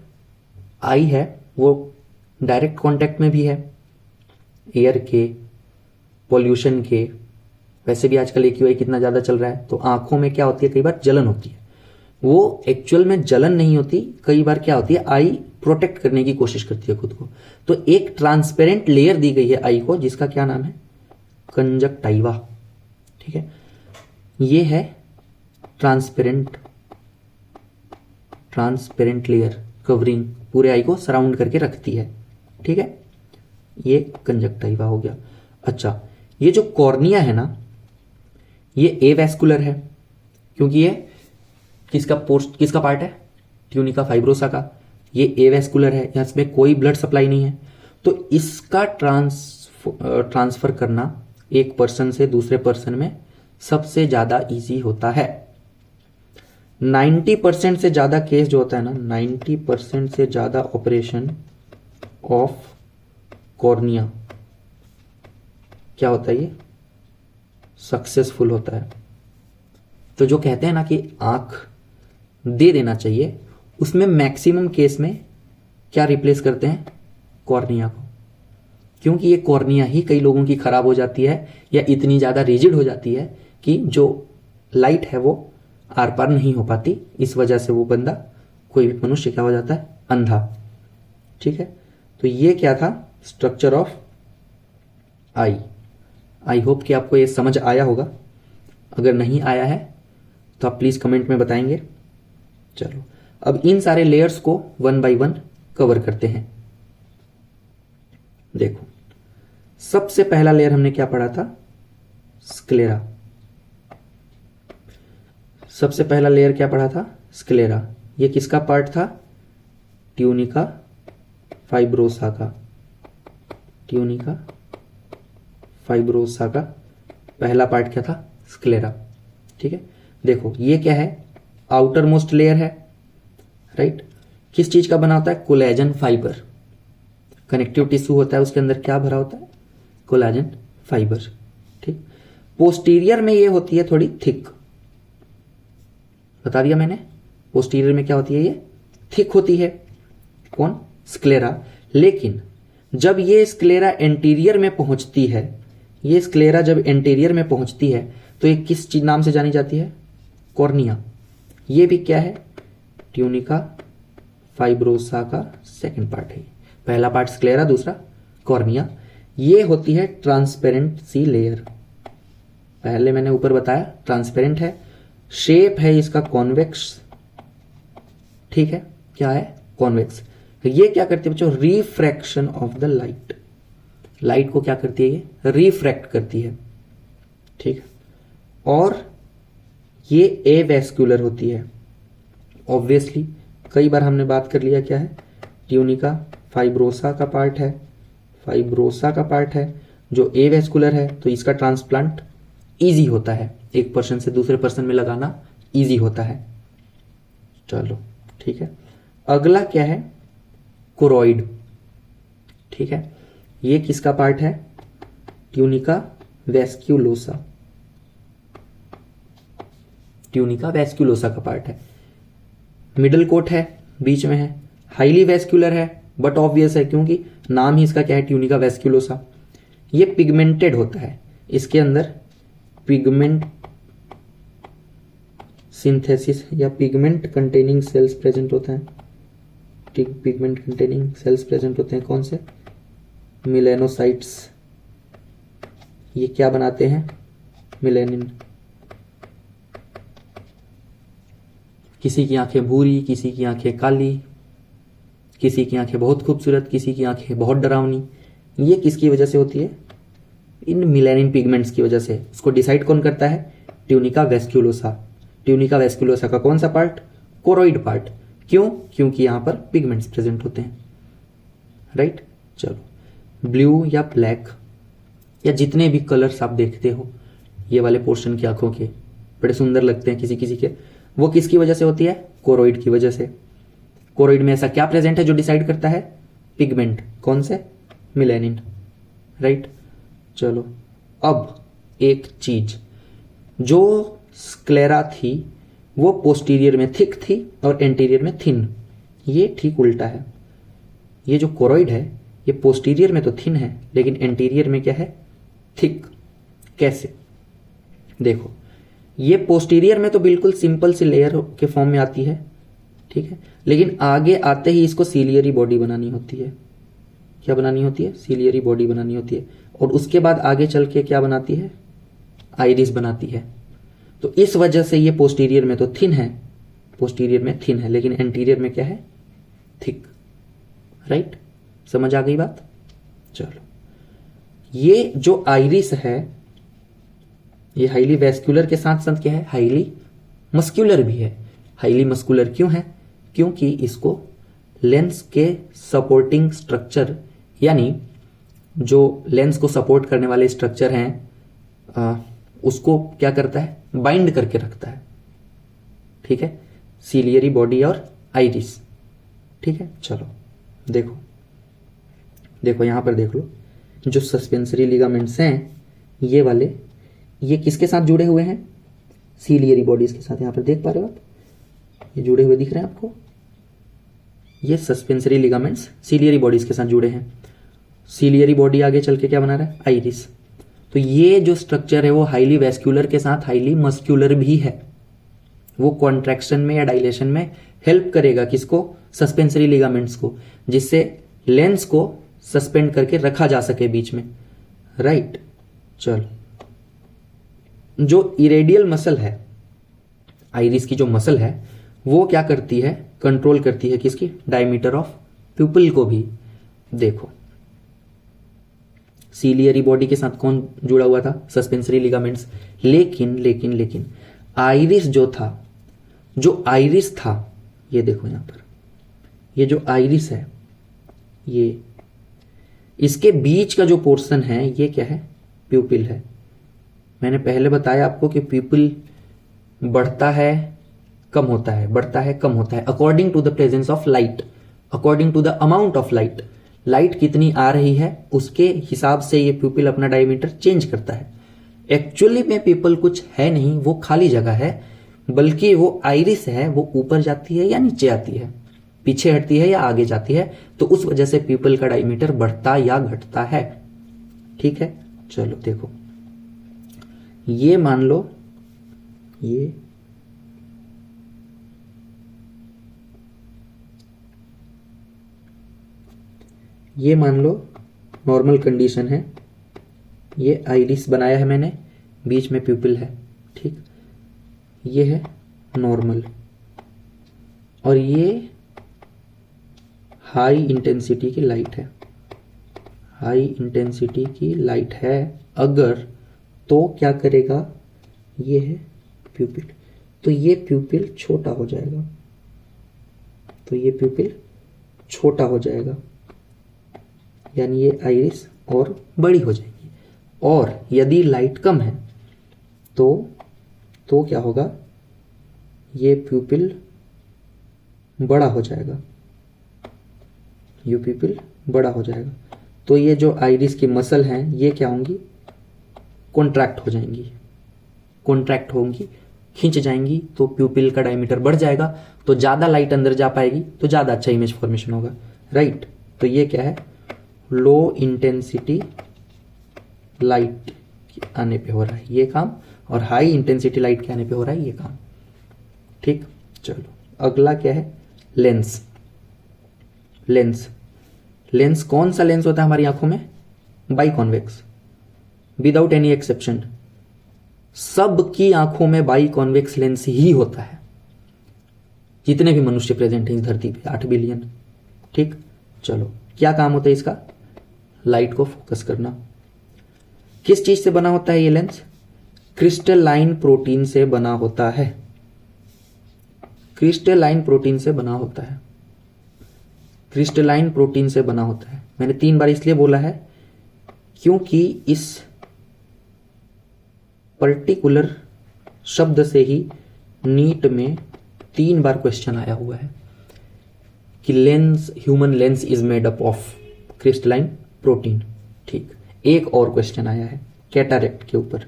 आई है वो डायरेक्ट कांटेक्ट में भी है, एयर के, पॉल्यूशन के, वैसे भी आजकल एक्यूआई कितना ज्यादा चल रहा है, तो आंखों में क्या होती है, कई बार जलन होती है। वो एक्चुअल में जलन नहीं होती, कई बार क्या होती है, आई प्रोटेक्ट करने की कोशिश करती है खुद को। तो एक ट्रांसपेरेंट लेयर दी गई है आई को, जिसका क्या नाम है, कंजक्टिवा। ठीक है, ये है ट्रांसपेरेंट लेयर, कवरिंग पूरे आई को सराउंड करके रखती है। ठीक है, ये कंजक्टिवा हो गया। अच्छा, ये जो कॉर्निया है ना, ये एवैस्कुलर है, क्योंकि ये किसका पार्ट है, ट्यूनिका फाइब्रोसा का। ये एवैस्कुलर है, इसमें कोई ब्लड सप्लाई नहीं है, तो इसका ट्रांसफर करना एक पर्सन से दूसरे पर्सन में सबसे ज्यादा इजी होता है। 90% से ज्यादा केस जो होता है ना, 90% से ज्यादा ऑपरेशन ऑफ कॉर्निया क्या होता है, ये सक्सेसफुल होता है। तो जो कहते हैं ना कि आंख दे देना चाहिए, उसमें मैक्सिमम केस में क्या रिप्लेस करते हैं, कॉर्निया को, क्योंकि ये कॉर्निया ही कई लोगों की खराब हो जाती है या इतनी ज्यादा रिजिड हो जाती है कि जो लाइट है वो आर पार नहीं हो पाती। इस वजह से वो बंदा, कोई भी मनुष्य क्या हो जाता है, अंधा। ठीक है, तो ये क्या था, structure of I. I hope कि आपको ये समझ आया होगा। अगर नहीं आया है तो आप प्लीज कमेंट में बताएंगे। चलो अब इन सारे लेयर्स को वन बाय वन कवर करते हैं। देखो सबसे पहला लेयर हमने क्या पढ़ा था? स्क्लेरा। सबसे पहला लेयर क्या पढ़ा था? स्क्लेरा। ये किसका पार्ट था? ट्यूनिका फाइब्रोसा का। ट्यूनिका फाइब्रोसा का पहला पार्ट क्या था? स्क्लेरा। ठीक है, देखो ये क्या है? आउटर मोस्ट लेयर है, राइट। किस चीज का बना होता है? Collagen fibre. कनेक्टिव टिश्यू होता है, उसके अंदर क्या भरा होता है? Collagen fibre. ठीक, पोस्टीरियर में ये होती है थोड़ी थिक। बता दिया मैंने, पोस्टीरियर में क्या होती है? ये थिक होती है। कौन? स्क्लेरा। लेकिन जब ये स्क्लेरा एंटीरियर में पहुंचती है, ये स्क्लेरा जब एंटीरियर में पहुंचती है तो ये किस चीज नाम से जानी जाती है? कॉर्निया। ये भी क्या है? ट्यूनिका फाइब्रोसा का सेकंड पार्ट है। पहला पार्ट स्क्लेरा, दूसरा कॉर्निया। ये होती है ट्रांसपेरेंट सी लेयर। पहले मैंने ऊपर बताया ट्रांसपेरेंट है, शेप है इसका कॉन्वेक्स। ठीक है, क्या है? कॉन्वेक्स। ये क्या करती है बच्चों? Refraction of the light. Light को क्या करती है? ये रिफ्रैक्ट करती है। ठीक है, और ये एवेस्कुलर होती है। ऑब्वियसली कई बार हमने बात कर लिया क्या है? ट्यूनिका फाइब्रोसा का पार्ट है, फाइब्रोसा का पार्ट है जो एवेस्कुलर है, तो इसका ट्रांसप्लांट इजी होता है, एक पर्सन से दूसरे पर्सन में लगाना इजी होता है। चलो ठीक है, अगला क्या है? कोरोइड। ठीक है, ये किसका पार्ट है? ट्यूनिका वेस्क्यूलोसा। ट्यूनिका वेस्क्यूलोसा का पार्ट है। मिडल कोट है, बीच में है, हाईली वेस्क्यूलर है, बट ऑब्वियस है क्योंकि नाम ही इसका क्या है? ट्यूनिका वेस्क्यूलोसा। ये पिगमेंटेड होता है, इसके अंदर पिगमेंट सिंथेसिस या पिगमेंट कंटेनिंग सेल्स प्रेजेंट होते हैं। पिगमेंट कंटेनिंग सेल्स प्रेजेंट होते हैं। कौन से? मिलेनोसाइट्स। ये क्या बनाते हैं? मिलेनिन। किसी की आंखें भूरी, किसी की आंखें काली, किसी की आंखें बहुत खूबसूरत, किसी की आंखें बहुत डरावनी। ये किसकी वजह से होती है? इन मिलेनिन पिगमेंट्स की वजह से। उसको डिसाइड कौन करता है? ट्यूनिका वेस्क्यूलोसा। ट्यूनिका वेस्क्यूलोसा का कौन सा पार्ट? Choroid part. क्यों? क्योंकि यहां पर पिगमेंट्स प्रेजेंट होते हैं, राइट। चलो, ब्लू या ब्लैक या जितने भी कलर्स आप देखते हो ये वाले पोर्शन की आंखों के बड़े सुंदर लगते हैं किसी किसी के, वो किसकी वजह से होती है? कोरोइड की वजह से। कोरोइड में ऐसा क्या प्रेजेंट है जो डिसाइड करता है? पिगमेंट। कौन से? Melanin, right. चलो, अब एक चीज, जो स्क्लेरा थी वो पोस्टीरियर में थिक थी और एंटीरियर में थिन। ये ठीक उल्टा है। ये जो कोरोइड है ये पोस्टीरियर में तो थिन है लेकिन एंटीरियर में क्या है? थिक। कैसे? देखो, ये पोस्टीरियर में तो बिल्कुल सिंपल सी लेयर के फॉर्म में आती है, ठीक है, लेकिन आगे आते ही इसको सीलियरी बॉडी बनानी होती है। क्या बनानी होती है? सीलियरी बॉडी बनानी होती है। और उसके बाद आगे चल के क्या बनाती है? आइरिस बनाती है। तो इस वजह से ये पोस्टीरियर में तो थिन है, पोस्टीरियर में थिन है, लेकिन एंटीरियर में क्या है? Thick, right. समझ आ गई बात? चलो, ये जो आइरिस है ये हाईली वेस्क्यूलर के साथ साथ क्या है? हाईली मस्क्यूलर भी है। हाईली मस्कुलर क्यों है? क्योंकि इसको लेंस के सपोर्टिंग स्ट्रक्चर, यानी जो लेंस को सपोर्ट करने वाले स्ट्रक्चर हैं उसको क्या करता है? बाइंड करके रखता है, ठीक है, सीलियरी बॉडी और आइरिस, ठीक है। चलो देखो, देखो यहां पर देख लो, जो सस्पेंसरी लिगामेंट्स हैं ये वाले, ये किसके साथ जुड़े हुए हैं? सीलियरी बॉडीज के साथ। यहां पर देख पा रहे हो आप, ये जुड़े हुए दिख रहे हैं आपको? ये सस्पेंसरी लिगामेंट्स सीलियरी बॉडीज के साथ जुड़े हैं। सीलियरी बॉडी आगे चल के क्या बना रहा है? आइरिस। तो ये जो स्ट्रक्चर है वो हाईली वेस्क्यूलर के साथ हाईली मस्क्यूलर भी है। वो कॉन्ट्रैक्शन में या डायलेशन में हेल्प करेगा किसको? सस्पेंसरी लिगामेंट्स को, जिससे लेंस को सस्पेंड करके रखा जा सके बीच में, राइट। चल, जो इरेडियल मसल है, आइरिस की जो मसल है, वो क्या करती है, कंट्रोल करती है किसकी, डायमीटर ऑफ प्यूपिल को भी। देखो सीलियरी बॉडी के साथ कौन जुड़ा हुआ था, सस्पेंसरी लिगामेंट्स। लेकिन आइरिस जो था, जो आइरिस था, ये देखो यहां पर, ये जो आइरिस है, ये इसके बीच का जो पोर्शन है, ये क्या है, प्यूपिल है। मैंने पहले बताया आपको कि प्यूपिल बढ़ता है कम होता है, बढ़ता है कम होता है, according to the presence of light, according to the amount of light. Light कितनी आ रही है उसके हिसाब से ये प्यूपिल अपना डायमीटर चेंज करता है। एक्चुअली में प्यूपिल कुछ है नहीं, वो खाली जगह है, बल्कि वो आइरिस है, वो ऊपर जाती है या नीचे आती है, पीछे हटती है या आगे जाती है, तो उस वजह से प्यूपिल का डायमीटर बढ़ता या घटता है। ठीक है, चलो देखो, ये मान लो ये मान लो नॉर्मल कंडीशन है, ये आइरिस बनाया है मैंने, बीच में प्यूपिल है, ठीक, ये है नॉर्मल, और ये हाई इंटेंसिटी की लाइट है, हाई इंटेंसिटी की लाइट है अगर, तो क्या करेगा, ये है प्यूपिल, तो ये प्यूपिल छोटा हो जाएगा, तो ये प्यूपिल छोटा हो जाएगा, यानी ये आइरिस और बड़ी हो जाएगी। और यदि लाइट कम है तो क्या होगा, ये प्यूपिल बड़ा हो जाएगा, ये प्यूपिल बड़ा हो जाएगा, तो ये जो आइरिस की मसल हैं ये क्या होंगी, कॉन्ट्रैक्ट हो जाएंगी, कॉन्ट्रैक्ट होंगी, खींच जाएंगी, तो प्यूपिल का डायमीटर बढ़ जाएगा, तो ज्यादा लाइट अंदर जा पाएगी, तो ज्यादा अच्छा इमेज फॉर्मेशन होगा, राइट। तो ये क्या है, लो इंटेंसिटी लाइट आने पे हो रहा है ये काम, और हाई इंटेंसिटी लाइट के आने पे हो रहा है ये काम, ठीक। चलो अगला क्या है, लेंस। लेंस कौन सा लेंस होता है हमारी आंखों में, बाइकॉन्वेक्स, विदाउट एनी एक्सेप्शन, सबकी आंखों में बाइकॉन्वेक्स लेंस ही होता है, जितने भी मनुष्य प्रेजेंट हैं इस धरती पे, 8 बिलियन, ठीक। चलो क्या काम होता है इसका, लाइट को फोकस करना। किस चीज से बना होता है ये लेंस, क्रिस्टलाइन प्रोटीन से बना होता है, क्रिस्टलाइन प्रोटीन से बना होता है, क्रिस्टलाइन प्रोटीन से बना होता है। मैंने 3 बार इसलिए बोला है क्योंकि इस पर्टिकुलर शब्द से ही नीट में 3 बार क्वेश्चन आया हुआ है कि lens, human lens is made up of crystalline protein, ठीक। एक और क्वेश्चन आया है कैटारेक्ट के ऊपर,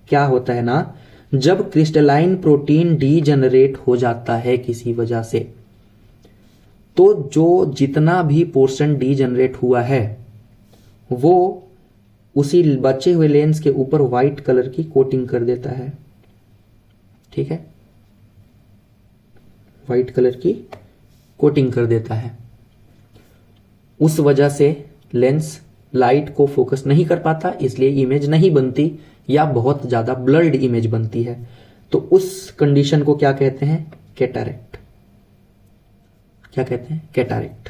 क्या होता है ना, जब क्रिस्टलाइन प्रोटीन डीजनरेट हो जाता है किसी वजह से, तो जो जितना भी पोर्शन डीजनरेट हुआ है वो उसी बचे हुए लेंस के ऊपर व्हाइट कलर की कोटिंग कर देता है, ठीक है, व्हाइट कलर की कोटिंग कर देता है। उस वजह से लेंस लाइट को फोकस नहीं कर पाता, इसलिए इमेज नहीं बनती या बहुत ज्यादा ब्लर्ड इमेज बनती है, तो उस कंडीशन को क्या कहते हैं, कैटारेक्ट। क्या कहते हैं, कैटारेक्ट,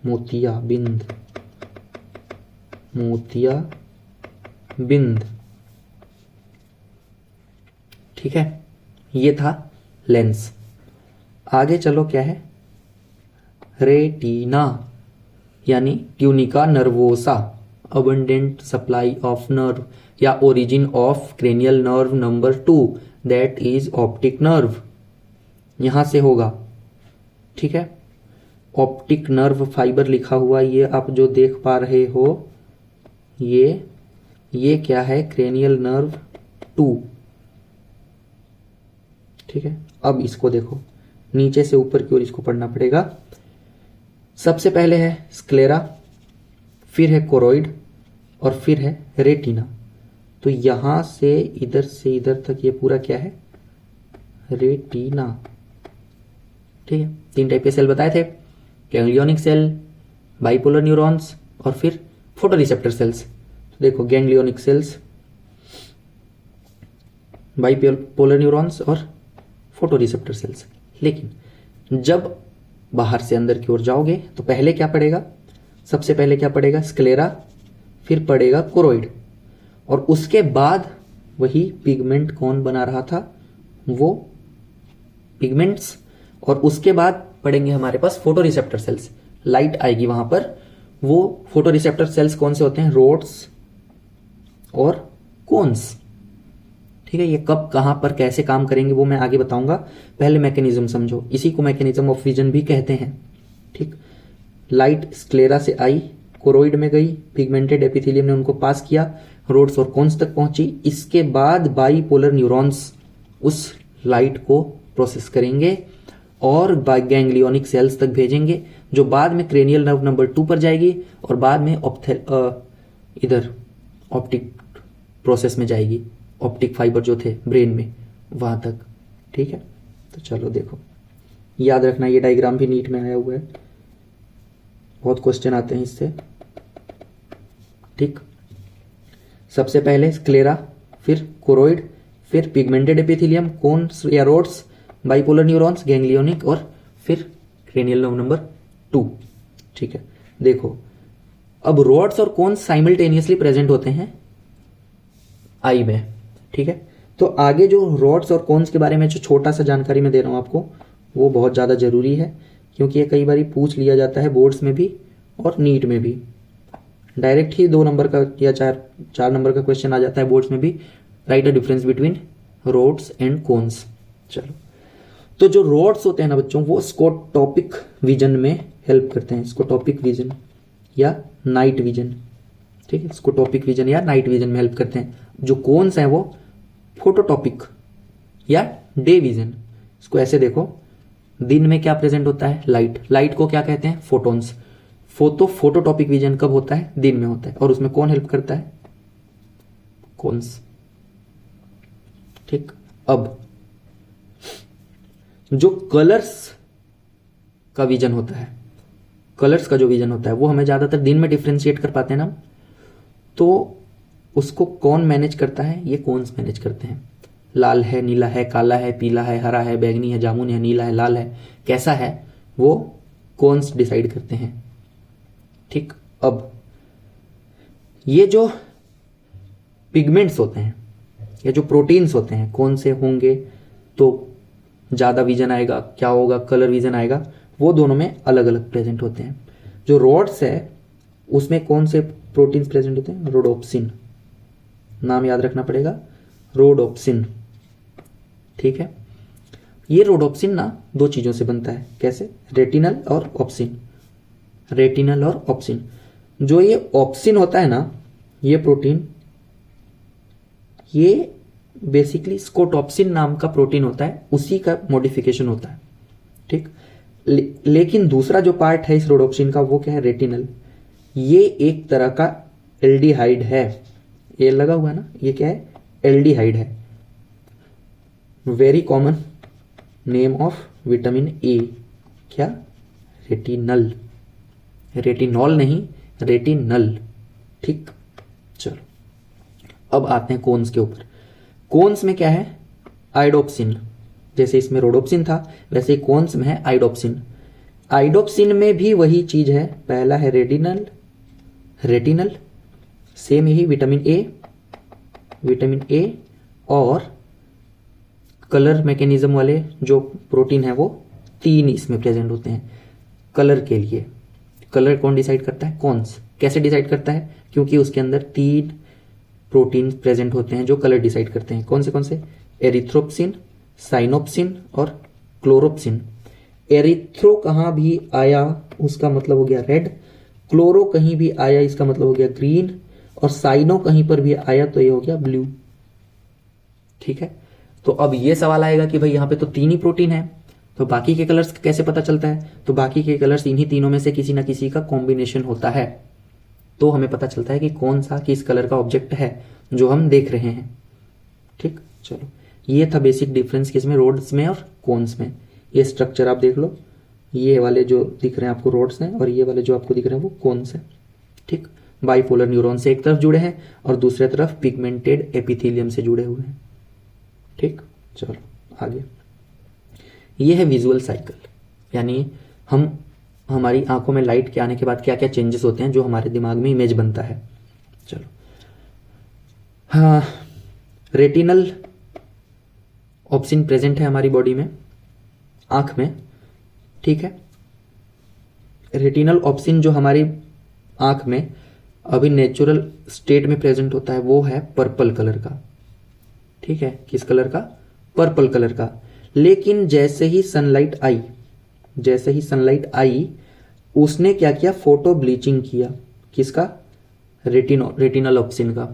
मोतियाबिंद, मोतियाबिंद, ठीक है। ये था लेंस। आगे चलो क्या है, रेटिना यानी tunica nervosa, abundant supply of nerve या origin of cranial nerve number 2 that is optic nerve, यहां से होगा, ठीक है। ऑप्टिक नर्व फाइबर लिखा हुआ ये आप जो देख पा रहे हो, ये क्या है, क्रेनियल नर्व 2, ठीक है। अब इसको देखो, नीचे से ऊपर की ओर इसको पढ़ना पड़ेगा। सबसे पहले है स्क्लेरा, फिर है कोरोइड, और फिर है रेटिना। तो यहां से इधर तक ये पूरा क्या है, रेटिना, ठीक है। 3 टाइप के सेल बताए थे, गैंग्लियोनिक सेल, बाइपोलर न्यूरॉन्स और फिर फोटो रिसेप्टर सेल्स। तो देखो गैंग्लियोनिक सेल्स, बाइपोलर न्यूरॉन्स और फोटो रिसेप्टर सेल्स। लेकिन जब बाहर से अंदर की ओर जाओगे तो पहले क्या पड़ेगा, सबसे पहले क्या पड़ेगा, स्क्लेरा, फिर पड़ेगा कोरोइड, और उसके बाद वही पिगमेंट कौन बना रहा था, वो पिगमेंट्स, और उसके बाद पड़ेंगे हमारे पास फोटो रिसेप्टर सेल्स। लाइट आएगी वहां पर। वो फोटो रिसेप्टर सेल्स कौन से होते हैं, रोड्स और कोन्स। ठीक है, ये कब कहां पर कैसे काम करेंगे वो मैं आगे बताऊंगा, पहले मैकेनिज्म समझो। इसी को मैकेनिज्म ऑफ विजन भी कहते हैं। ठीक, लाइट स्क्लेरा से आई, कोरोइड में गई, पिगमेंटेड एपिथेलियम ने उनको पास किया, रोड्स और कोन्स तक पहुंची। इसके बाद बाइपोलर न्यूरॉन्स उस लाइट को प्रोसेस करेंगे और गैंग्लियोनिक सेल्स तक भेजेंगे, जो बाद में क्रेनियल नर्व नंबर 2 पर जाएगी और बाद में इधर ऑप्टिक प्रोसेस में जाएगी, ऑप्टिक फाइबर जो थे ब्रेन में वहां तक। ठीक है, तो चलो देखो, याद रखना ये डायग्राम भी नीट में आया हुआ है, बहुत क्वेश्चन आते हैं इससे। ठीक, सबसे पहले स्क्लेरा, फिर कोरोइड, फिर पिगमेंटेड एपिथेलियम, कोन्स या रोड्स, बाइपोलर न्यूरॉन्स, गैंग्लियोनिक, और फिर क्रेनियल नर्व नंबर 2। ठीक है, देखो अब रोड्स और कोन्स साइमल्टेनियसली प्रेजेंट होते हैं आई में। ठीक है, तो आगे जो रोड्स और कोन्स के बारे में जो छोटा सा जानकारी मैं दे रहा हूं आपको, वो बहुत ज्यादा जरूरी है, क्योंकि ये कई बार पूछ लिया जाता है बोर्ड्स में भी और नीट में भी। डायरेक्ट ही 2 नंबर का या 4 नंबर का क्वेश्चन आ जाता है बोर्ड्स में भी, write a difference between rods and cones. चलो, तो जो रोड्स होते हैं ना बच्चों, वो स्कोटोपिक विजन में हेल्प करते हैं, स्कोटोपिक विजन या नाइट विजन। ठीक है, स्कोटोपिक विजन या नाइट विजन में हेल्प करते हैं। जो कोन्स हैं वो फोटोटॉपिक या डे विजन। इसको ऐसे देखो, दिन में क्या प्रेजेंट होता है, लाइट। लाइट को क्या कहते हैं, फोटोन्स। फोटोटॉपिक विजन कब होता है, दिन में होता है, और उसमें कौन हेल्प करता है, कोन्स। ठीक, अब जो कलर्स का विजन होता है, कलर्स का जो विजन होता है वो हमें ज्यादातर दिन में डिफ्रेंशिएट कर पाते हैं ना, तो उसको कौन मैनेज करता है, ये कोन्स मैनेज करते हैं। लाल है, नीला है, काला है, पीला है, हरा है, बैंगनी है, जामुन है, नीला है, लाल है, कैसा है, वो कोन्स डिसाइड करते हैं। ठीक, अब ये जो पिगमेंट्स होते हैं या जो प्रोटीन्स होते हैं, कौन से होंगे तो ज्यादा विजन आएगा, क्या होगा, कलर विजन आएगा, वो दोनों में अलग अलग प्रेजेंट होते हैं। जो रोड्स है उसमें कौन से प्रोटीन्स प्रेजेंट होते हैं, रोडोप्सिन, नाम याद रखना पड़ेगा, रोडोप्सिन। ठीक है, ये रोडोप्सिन ना 2 चीजों से बनता है, कैसे, रेटिनल और ऑप्सिन। रेटिनल और ऑप्सिन, जो ये ऑप्सिन होता है ना, ये प्रोटीन, ये बेसिकली स्कोटॉप्सिन नाम का प्रोटीन होता है, उसी का मॉडिफिकेशन होता है। ठीक, लेकिन दूसरा जो पार्ट है इस रोडोप्सिन का, वो क्या है, रेटिनल। ये एक तरह का एल्डिहाइड है, ये लगा हुआ है ना, ये क्या है, एल्डिहाइड है। Very common name of vitamin A, क्या, रेटिनल, रेटिनॉल नहीं, रेटिनल। ठीक, चलो अब आते हैं कोन्स के ऊपर। कोन्स में क्या है, आइडोप्सिन। जैसे इसमें रोडोप्सिन था, वैसे ही कोन्स में है आइडोप्सिन। आइडोप्सिन में भी वही चीज है, पहला है रेटिनल, रेटिनल, सेम यही विटामिन ए, और कलर मैकेनिज्म वाले जो प्रोटीन है वो 3 इसमें प्रेजेंट होते हैं कलर के लिए। कलर कौन डिसाइड करता है, कोन्स। कैसे डिसाइड करता है, क्योंकि उसके अंदर 3 प्रोटीन प्रेजेंट होते हैं जो कलर डिसाइड करते हैं। कौन से, एरिथ्रोप्सिन, साइनोप्सिन और क्लोरोप्सिन। एरिथ्रो कहां भी आया उसका मतलब हो गया रेड, क्लोरो कहीं भी आया इसका मतलब हो गया ग्रीन, और साइनो कहीं पर भी आया तो ये हो गया ब्लू। ठीक है, तो अब ये सवाल आएगा कि भाई यहां पे तो 3 ही प्रोटीन है, तो बाकी के कलर्स कैसे पता चलता है, तो बाकी के कलर्स इन्हीं तीनों में से किसी ना किसी का कॉम्बिनेशन होता है, तो हमें पता चलता है कि कौन सा किस कलर का ऑब्जेक्ट है जो हम देख रहे हैं। ठीक, चलो ये था बेसिक डिफरेंस किसमें, रोड्स में और कोन्स में। ये स्ट्रक्चर आप देख लो, ये वाले जो दिख रहे हैं आपको रोड्स हैं, और ये वाले जो आपको दिख रहे हैं वो कोन्स हैं। ठीक। बाइपोलर न्यूरॉन से एक तरफ जुड़े हैं और दूसरे तरफ पिगमेंटेड एपिथेलियम से जुड़े हुए हैं, ठीक। चलो आगे, ये है विजुअल साइकिल, यानी हमारी आंखों में लाइट के आने के बाद क्या क्या चेंजेस होते हैं जो हमारे दिमाग में इमेज बनता है। चलो, हाँ, रेटिनल ऑप्सिन प्रेजेंट है हमारी बॉडी में, आंख में, ठीक है। रेटिनल ऑप्सिन जो हमारी आंख में अभी नेचुरल स्टेट में प्रेजेंट होता है वो है पर्पल कलर का, ठीक है। किस कलर का? पर्पल कलर का। लेकिन जैसे ही सनलाइट आई उसने क्या किया? फोटो ब्लीचिंग किया। किसका? रेटिनल ऑप्सिन का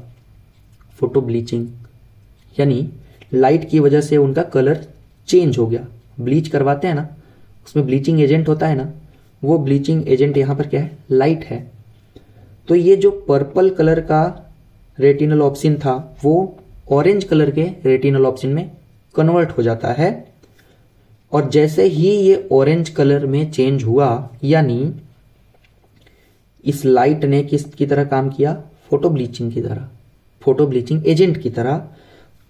फोटो ब्लीचिंग, यानी लाइट की वजह से उनका कलर चेंज हो गया। ब्लीच करवाते हैं ना, उसमें ब्लीचिंग एजेंट होता है ना, वो ब्लीचिंग एजेंट यहां पर क्या है? लाइट है। तो ये जो पर्पल कलर का रेटिनल ऑप्सिन था वो ऑरेंज कलर के रेटिनल ऑप्सिन में कन्वर्ट हो जाता है, और जैसे ही ये ऑरेंज कलर में चेंज हुआ, यानी इस लाइट ने किसकी तरह काम किया? फोटो ब्लीचिंग की तरह, फोटो ब्लीचिंग एजेंट की तरह।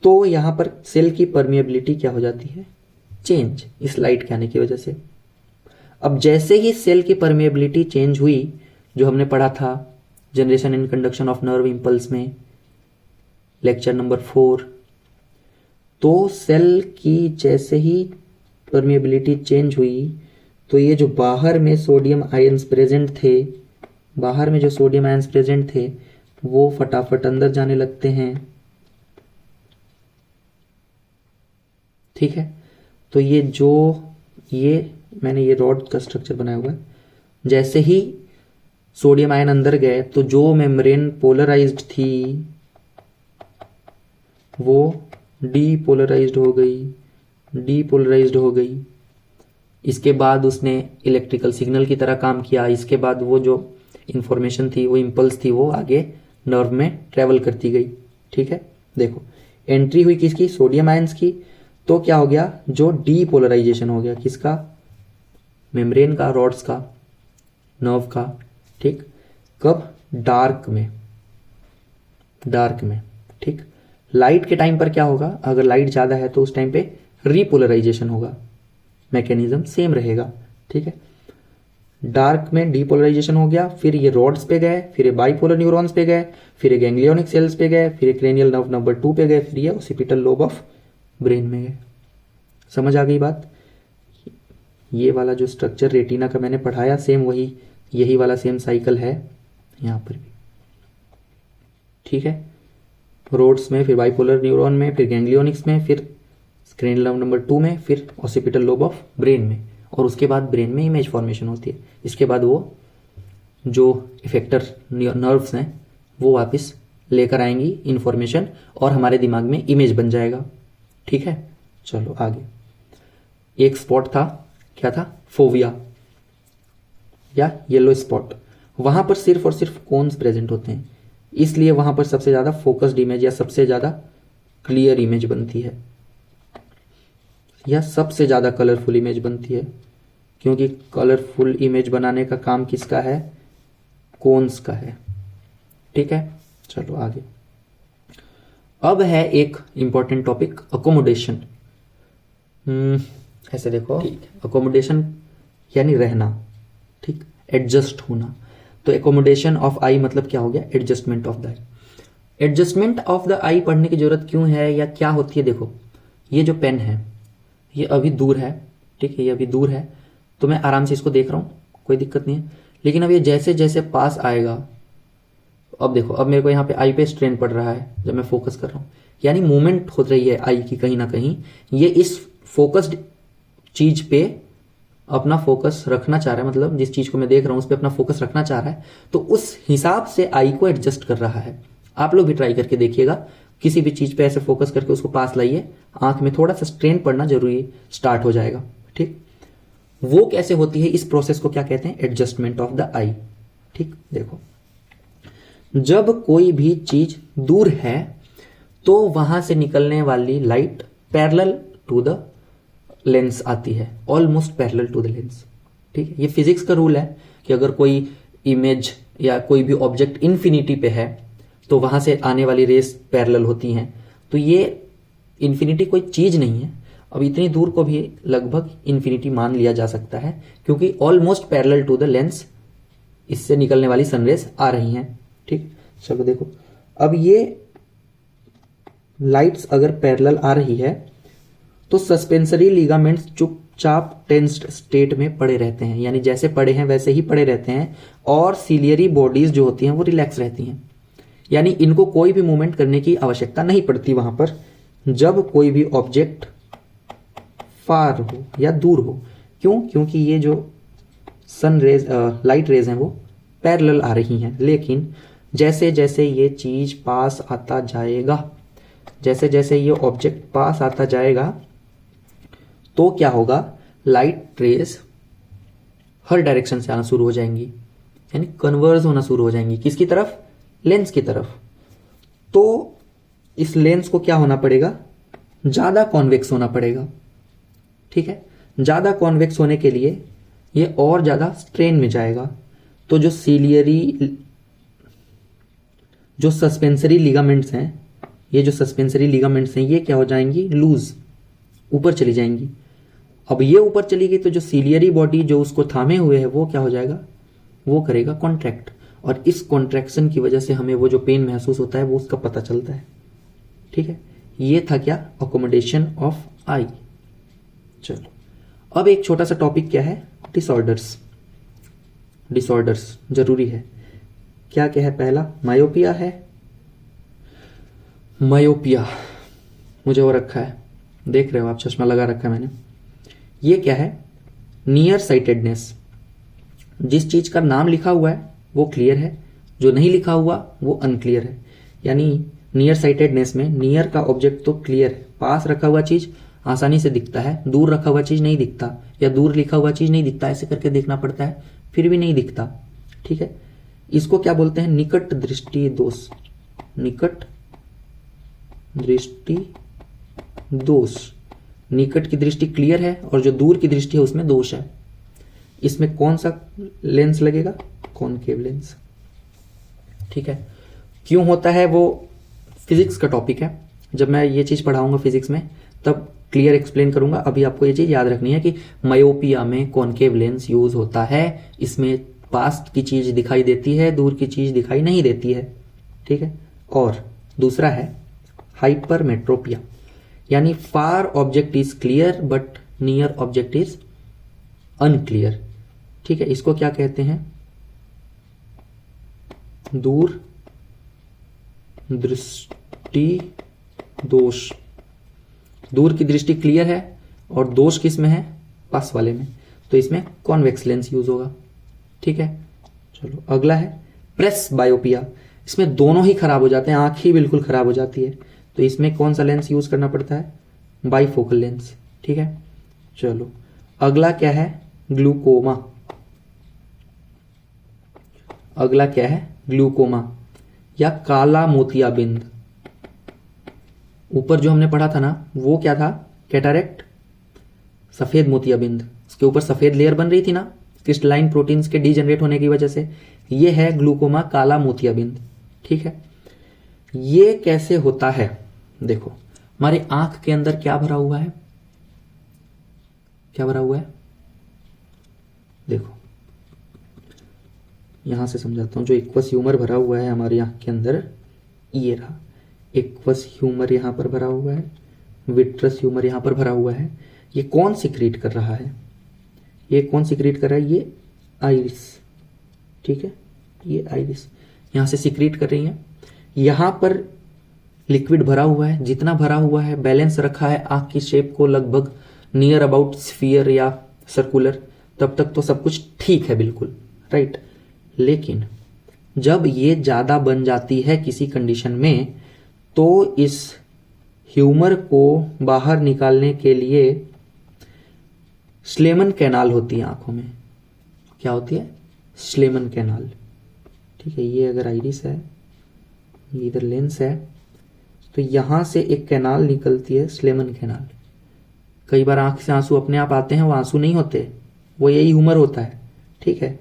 तो यहां पर सेल की परमिएबिलिटी क्या हो जाती है? चेंज, इस लाइट के आने की वजह से। अब जैसे ही सेल की परमिएबिलिटी चेंज हुई, जो हमने पढ़ा था generation and conduction of nerve impulse में, लेक्चर नंबर 4, तो सेल की जैसे ही परमिएबिलिटी चेंज हुई तो ये जो बाहर में सोडियम आयंस प्रेजेंट थे, बाहर में जो सोडियम आयंस प्रेजेंट थे वो फटाफट अंदर जाने लगते हैं, ठीक है। तो ये मैंने ये रॉड का स्ट्रक्चर बनाया हुआ है। जैसे ही सोडियम आयन अंदर गए तो जो मेम्ब्रेन पोलराइज्ड थी वो डीपोलराइज्ड हो गई। इसके बाद उसने इलेक्ट्रिकल सिग्नल की तरह काम किया। इसके बाद वो जो इंफॉर्मेशन थी, वो इंपल्स थी, वो आगे नर्व में ट्रेवल करती गई, ठीक है। देखो, एंट्री हुई किसकी? सोडियम आयंस की। तो क्या हो गया? जो डीपोलराइजेशन हो गया, किसका? मेम्ब्रेन का, रॉड्स का, नर्व का, ठीक। कब? डार्क में, ठीक। लाइट के टाइम पर क्या होगा? अगर लाइट ज्यादा है तो उस टाइम पे रीपोलराइजेशन होगा, मैकेनिज्म सेम रहेगा, ठीक है। डार्क में डीपोलराइजेशन हो गया, फिर ये रॉड्स पे गए, फिर ये बाइपोलर न्यूरॉन्स पे गए, फिर ये गैंग्लियोनिक सेल्स पे गए, फिर ये क्रेनियल नर्व नंबर 2 पे गए, फिर ये ऑसिपिटल लोब ऑफ ब्रेन में गए। समझ आ गई बात? ये वाला जो स्ट्रक्चर रेटिना का मैंने पढ़ाया, सेम वही, यही वाला सेम साइकिल है यहां पर भी, ठीक है। रोड्स में, फिर बाइपोलर न्यूरॉन में, फिर गैंग्लियोनिक्स में, फिर क्रेनियल नर्व नंबर 2 में, फिर ऑसिपिटल लोब ऑफ ब्रेन में, और उसके बाद ब्रेन में इमेज फॉर्मेशन होती है। इसके बाद वो जो इफेक्टर नर्व्स हैं वो वापस लेकर आएंगी इंफॉर्मेशन और हमारे दिमाग में इमेज बन जाएगा, ठीक है। चलो आगे, एक स्पॉट था, क्या था? फोविया या येलो स्पॉट। वहां पर सिर्फ और सिर्फ कोन्स प्रेजेंट होते हैं, इसलिए वहां पर सबसे ज्यादा फोकस्ड इमेज या सबसे ज्यादा क्लियर इमेज बनती है, या सबसे ज्यादा कलरफुल इमेज बनती है, क्योंकि कलरफुल इमेज बनाने का काम किसका है? कोन्स का है, ठीक है। चलो आगे, अब है एक इंपॉर्टेंट टॉपिक, अकोमोडेशन। ऐसे देखो, अकोमोडेशन यानी रहना, ठीक, एडजस्ट होना। तो एकोमोडेशन ऑफ आई मतलब क्या हो गया? Adjustment of the eye. Adjustment of the eye पढ़ने की जरूरत क्यों है या क्या होती है? देखो, ये जो पेन है ये अभी दूर है, ठीक है, ये अभी दूर है, तो मैं आराम से इसको देख रहा हूं, कोई दिक्कत नहीं है। लेकिन अब ये जैसे जैसे पास आएगा, अब देखो, अब मेरे को यहाँ पे आई पे स्ट्रेन पड़ रहा है जब मैं फोकस कर रहा हूं, यानी मूवमेंट हो रही है आई की कहीं ना कहीं। ये इस फोकस्ड चीज पे अपना फोकस रखना चाह रहा है, मतलब जिस चीज को मैं देख रहा हूं उस पर अपना फोकस रखना चाह रहा है, तो उस हिसाब से आई को एडजस्ट कर रहा है। आप लोग भी ट्राई करके देखिएगा, किसी भी चीज पे ऐसे फोकस करके उसको पास लाइए, आंख में थोड़ा सा स्ट्रेन पड़ना जरूरी स्टार्ट हो जाएगा, ठीक। वो कैसे होती है, इस प्रोसेस को क्या कहते हैं? एडजस्टमेंट ऑफ द आई, ठीक। देखो, जब कोई भी चीज दूर है तो वहां से निकलने वाली light parallel to the lens आती है, almost parallel to the lens, ठीक है। ये फिजिक्स का रूल है कि अगर कोई इमेज या कोई भी ऑब्जेक्ट इन्फिनिटी पे है तो वहां से आने वाली रेस पैरेलल होती हैं। तो ये इन्फिनिटी कोई चीज नहीं है, अब इतनी दूर को भी लगभग इन्फिनिटी मान लिया जा सकता है क्योंकि almost parallel to the lens इससे निकलने वाली सनरेज आ रही हैं। ठीक, चलो देखो, अब ये लाइट्स अगर पैरेलल आ रही है तो सस्पेंसरी लिगामेंट्स चुपचाप टेंस्ड स्टेट में पड़े रहते हैं, यानी जैसे पड़े हैं वैसे ही पड़े रहते हैं, और सीलियरी बॉडीज जो होती हैं वो रिलैक्स रहती हैं, यानी इनको कोई भी मूवमेंट करने की आवश्यकता नहीं पड़ती वहां पर जब कोई भी ऑब्जेक्ट फार हो या दूर हो। क्यों? क्योंकि ये जो सन रेज लाइट रेज हैं वो पैरेलल आ रही हैं। लेकिन जैसे जैसे ये चीज पास आता जाएगा, जैसे जैसे ये ऑब्जेक्ट पास आता जाएगा तो क्या होगा, लाइट रेज हर डायरेक्शन से आना शुरू हो जाएंगी, यानी कन्वर्ज होना शुरू हो जाएंगी। किसकी तरफ? लेंस की तरफ। तो इस लेंस को क्या होना पड़ेगा, ज्यादा कॉन्वेक्स होना पड़ेगा। ठीक है, ज्यादा कॉन्वेक्स होने के लिए ये और ज्यादा स्ट्रेन में जाएगा। तो जो सीलियरी जो सस्पेंसरी लिगामेंट्स हैं, ये जो सस्पेंसरी लिगामेंट्स हैं ये क्या हो जाएंगी, लूज, ऊपर चली जाएंगी। अब ये ऊपर चली गई तो जो सीलियरी बॉडी जो उसको थामे हुए है वो क्या हो जाएगा, वो करेगा कॉन्ट्रैक्ट, और इस कॉन्ट्रैक्शन की वजह से हमें वो जो पेन महसूस होता है वो उसका पता चलता है। ठीक है, ये था क्या, अकोमोडेशन ऑफ आई। चलो अब एक छोटा सा टॉपिक क्या है, डिसऑर्डर्स। डिसऑर्डर्स जरूरी है। क्या क्या है, पहला मायोपिया है। मायोपिया मुझे वो रखा है, देख रहे हो आप, चश्मा लगा रखा है मैंने। ये क्या है, नियर साइटेडनेस। जिस चीज का नाम लिखा हुआ है वो क्लियर है, जो नहीं लिखा हुआ वो अनक्लियर है। यानी नियर साइटेडनेस में नियर का ऑब्जेक्ट तो क्लियर है, पास रखा हुआ चीज आसानी से दिखता है, दूर रखा हुआ चीज नहीं दिखता, या दूर लिखा हुआ चीज नहीं दिखता, ऐसे करके देखना पड़ता है फिर भी नहीं दिखता। ठीक है, इसको क्या बोलते हैं, निकट दृष्टि दोष। निकट दृष्टि दोष, निकट की दृष्टि क्लियर है और जो दूर की दृष्टि है उसमें दोष है। इसमें कौन सा लेंस लगेगा, कॉनकेव लेंस। ठीक है, क्यों होता है वो फिजिक्स का टॉपिक है, जब मैं ये चीज पढ़ाऊंगा फिजिक्स में तब क्लियर एक्सप्लेन करूंगा। अभी आपको ये चीज याद रखनी है कि मायोपिया में कॉनकेव लेंस यूज होता है। इसमें पास की चीज दिखाई देती है, दूर की चीज दिखाई नहीं देती है। ठीक है, और दूसरा है हाइपरमेट्रोपिया, यानी far object is clear but near object is unclear. ठीक है, इसको क्या कहते हैं, दूर दृष्टि दोष। दूर की दृष्टि क्लियर है और दोष किस में है, पास वाले में, तो इसमें कॉन्वेक्स लेंस यूज होगा। ठीक है, चलो अगला है प्रेस बायोपिया। इसमें दोनों ही खराब हो जाते हैं, आंख ही बिल्कुल खराब हो जाती है, तो इसमें कौन सा लेंस यूज करना पड़ता है, बाइफोकल लेंस। ठीक है, चलो अगला क्या है, ग्लूकोमा। अगला क्या है, ग्लूकोमा या काला मोतियाबिंद। ऊपर जो हमने पढ़ा था ना वो क्या था, कैटारेक्ट, सफेद मोतियाबिंद, उसके ऊपर सफेद लेयर बन रही थी ना क्रिस्टलाइन प्रोटीन्स के डीजनरेट होने की वजह से, ये है ग्लूकोमा, काला मोतियाबिंद। ठीक है, ये कैसे होता है, देखो हमारे आंख के अंदर क्या भरा हुआ है, क्या भरा हुआ है, देखो यहां से समझाता हूं। जो एक्वस ह्यूमर भरा हुआ है हमारी आंख के अंदर, ये रहा एक्वस ह्यूमर, यहां पर भरा हुआ है, विट्रस ह्यूमर यहां पर भरा हुआ है। ये कौन सिक्रीट कर रहा है, ये कौन सिक्रीट कर रहा है, ये आइरिस। ठीक है, ये आइरिस यहां से सिक्रीट कर रही है। यहां पर लिक्विड भरा हुआ है, जितना भरा हुआ है बैलेंस रखा है आंख की शेप को लगभग नियर अबाउट स्फीयर या सर्कुलर, तब तक तो सब कुछ ठीक है बिल्कुल, राइट। लेकिन जब ये ज्यादा बन जाती है किसी कंडीशन में, तो इस ह्यूमर को बाहर निकालने के लिए स्लेमन कैनाल होती है आंखों में। क्या होती है, स्लेमन कैनाल। ठीक है, ये अगर आइरिस है, ये इधर लेंस है, तो यहां से एक कैनाल निकलती है, स्लेमन कैनाल। कई बार आंख से आंसू अपने आप आते हैं, वो आंसू नहीं होते, वो यही ह्यूमर होता है। ठीक है,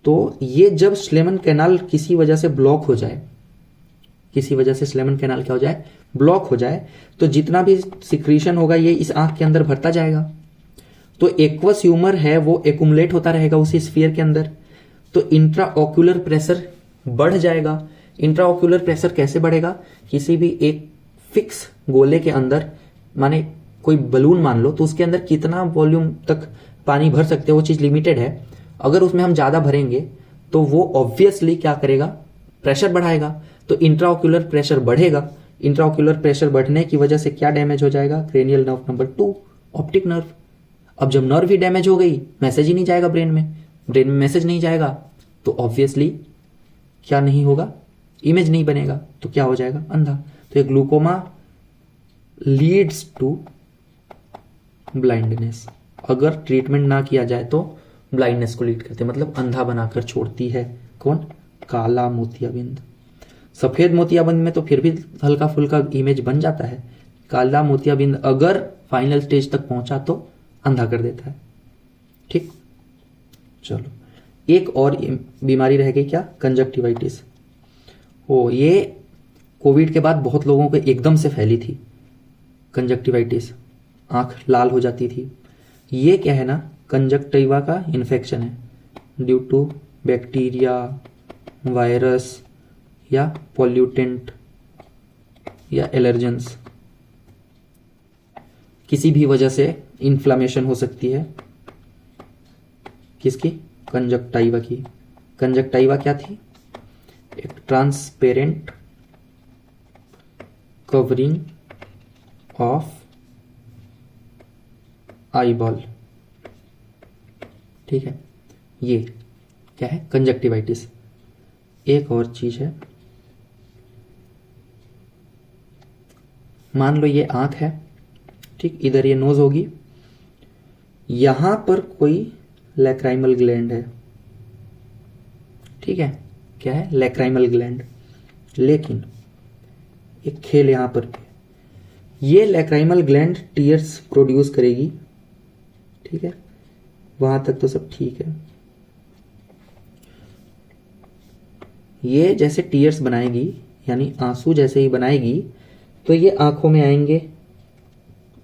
तो ये जब स्लेमन कैनाल किसी वजह से ब्लॉक हो जाए, किसी वजह से स्लेमन कैनाल क्या हो जाए, ब्लॉक हो जाए, तो जितना भी सिक्रीशन होगा ये इस आंख के अंदर भरता जाएगा। तो एक्वस ह्यूमर है वो एकुमुलेट होता रहेगा उसी स्फीयर के अंदर। तो इंट्राओक्यूलर प्रेशर बढ़ जाएगा। इंट्राओक्यूलर प्रेशर कैसे बढ़ेगा? किसी भी एक फिक्स गोले के अंदर, माने कोई बलून मान लो, तो उसके अंदर कितना वॉल्यूम तक पानी भर सकते हैं वो चीज लिमिटेड है। अगर उसमें हम ज्यादा भरेंगे तो वो ऑब्वियसली क्या करेगा, प्रेशर बढ़ाएगा। तो इंट्राओक्यूलर प्रेशर बढ़ेगा। इंट्राओक्यूलर प्रेशर बढ़ने की वजह से क्या डैमेज हो जाएगा? Cranial nerve number 2, optic nerve. अब जब नर्व ही डैमेज हो गई, मैसेज ही नहीं जाएगा ब्रेन में, ब्रेन में मैसेज नहीं जाएगा तो ऑब्वियसली क्या नहीं होगा, इमेज नहीं बनेगा, तो क्या हो जाएगा? अंधा। तो ये ग्लूकोमा लीड्स टू ब्लाइंडनेस। अगर ट्रीटमेंट ना किया जाए तो ब्लाइंडनेस को लीड करते, मतलब अंधा बनाकर छोड़ती है। कौन? काला मोतियाबिंद। सफेद मोतियाबिंद में तो फिर भी हल्का फुल्का इमेज बन जाता है। काला मोतियाबिंद अगर फाइनल स्टेज तक पहुंचा तो अंधा कर देता है। ठीक, चलो एक और बीमारी रह गई, क्या? कंजक्टिवाइटिस। ये कोविड के बाद बहुत लोगों को एकदम से फैली थी कंजक्टिवाइटिस, आंख लाल हो जाती थी। ये क्या है ना, कंजक्टिवा का इन्फेक्शन है ड्यू टू बैक्टीरिया, वायरस या पॉल्यूटेंट या एलर्जेंस। किसी भी वजह से इन्फ्लामेशन हो सकती है। किसकी? कंजक्टाइवा की। कंजक्टाइवा क्या थी? एक ट्रांसपेरेंट कवरिंग ऑफ आईबॉल। ठीक है, ये क्या है? कंजक्टिवाइटिस। एक और चीज है, मान लो ये आंख है, ठीक, इधर ये नोज होगी, यहां पर कोई लैक्राइमल ग्लैंड है। ठीक है, क्या है? Lacrimal gland. लेकिन एक खेल यहां पर भी, ये लैक्राइमल ग्लैंड टीयर्स प्रोड्यूस करेगी। ठीक है, वहां तक तो सब ठीक है। ये जैसे टीयर्स बनाएगी, यानी आंसू जैसे ही बनाएगी, तो ये आंखों में आएंगे,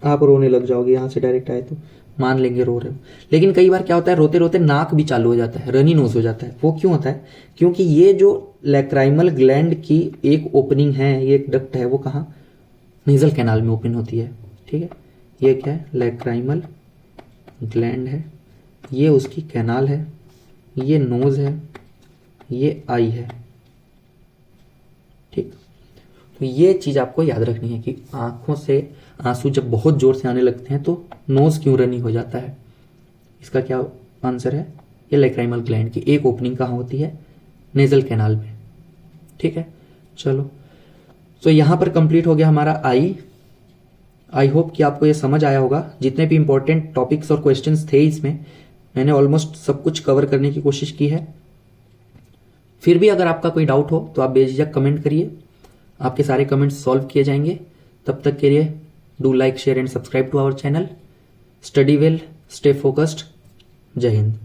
आप रोने लग जाओगे। यहां से डायरेक्ट आए तो मान लेंगे रो रहे हो। लेकिन कई बार क्या होता है, रोते रोते नाक भी चालू हो जाता है, रनी नोज हो जाता है। वो क्यों होता है? क्योंकि ये जो लैक्राइमल ग्लैंड की एक ओपनिंग है, ये एक डक्ट है, वो कहाँ? नेजल कैनाल में ओपन होती है। ठीक है, ये क्या है? लैक्राइमल ग्लैंड है, ये उसकी कैनाल है, ये नोज है, ये आई है। ठीक, तो ये चीज आपको याद रखनी है कि आंखों से आंसू जब बहुत जोर से आने लगते हैं तो नोज क्यों रनी हो जाता है। इसका क्या आंसर है? ये लैक्राइमल ग्लैंड की एक ओपनिंग कहाँ होती है? नेजल कैनाल में। ठीक है, चलो तो यहां पर कंप्लीट हो गया हमारा आई होप कि आपको ये समझ आया होगा। जितने भी इंपॉर्टेंट टॉपिक्स और क्वेश्चंस थे इसमें, मैंने ऑलमोस्ट सब कुछ कवर करने की कोशिश की है। फिर भी अगर आपका कोई डाउट हो तो आप बेझिझक कमेंट करिए, आपके सारे कमेंट्स सॉल्व किए जाएंगे। तब तक के लिए do like, share and subscribe to our channel. Study well, stay focused. जय हिंद।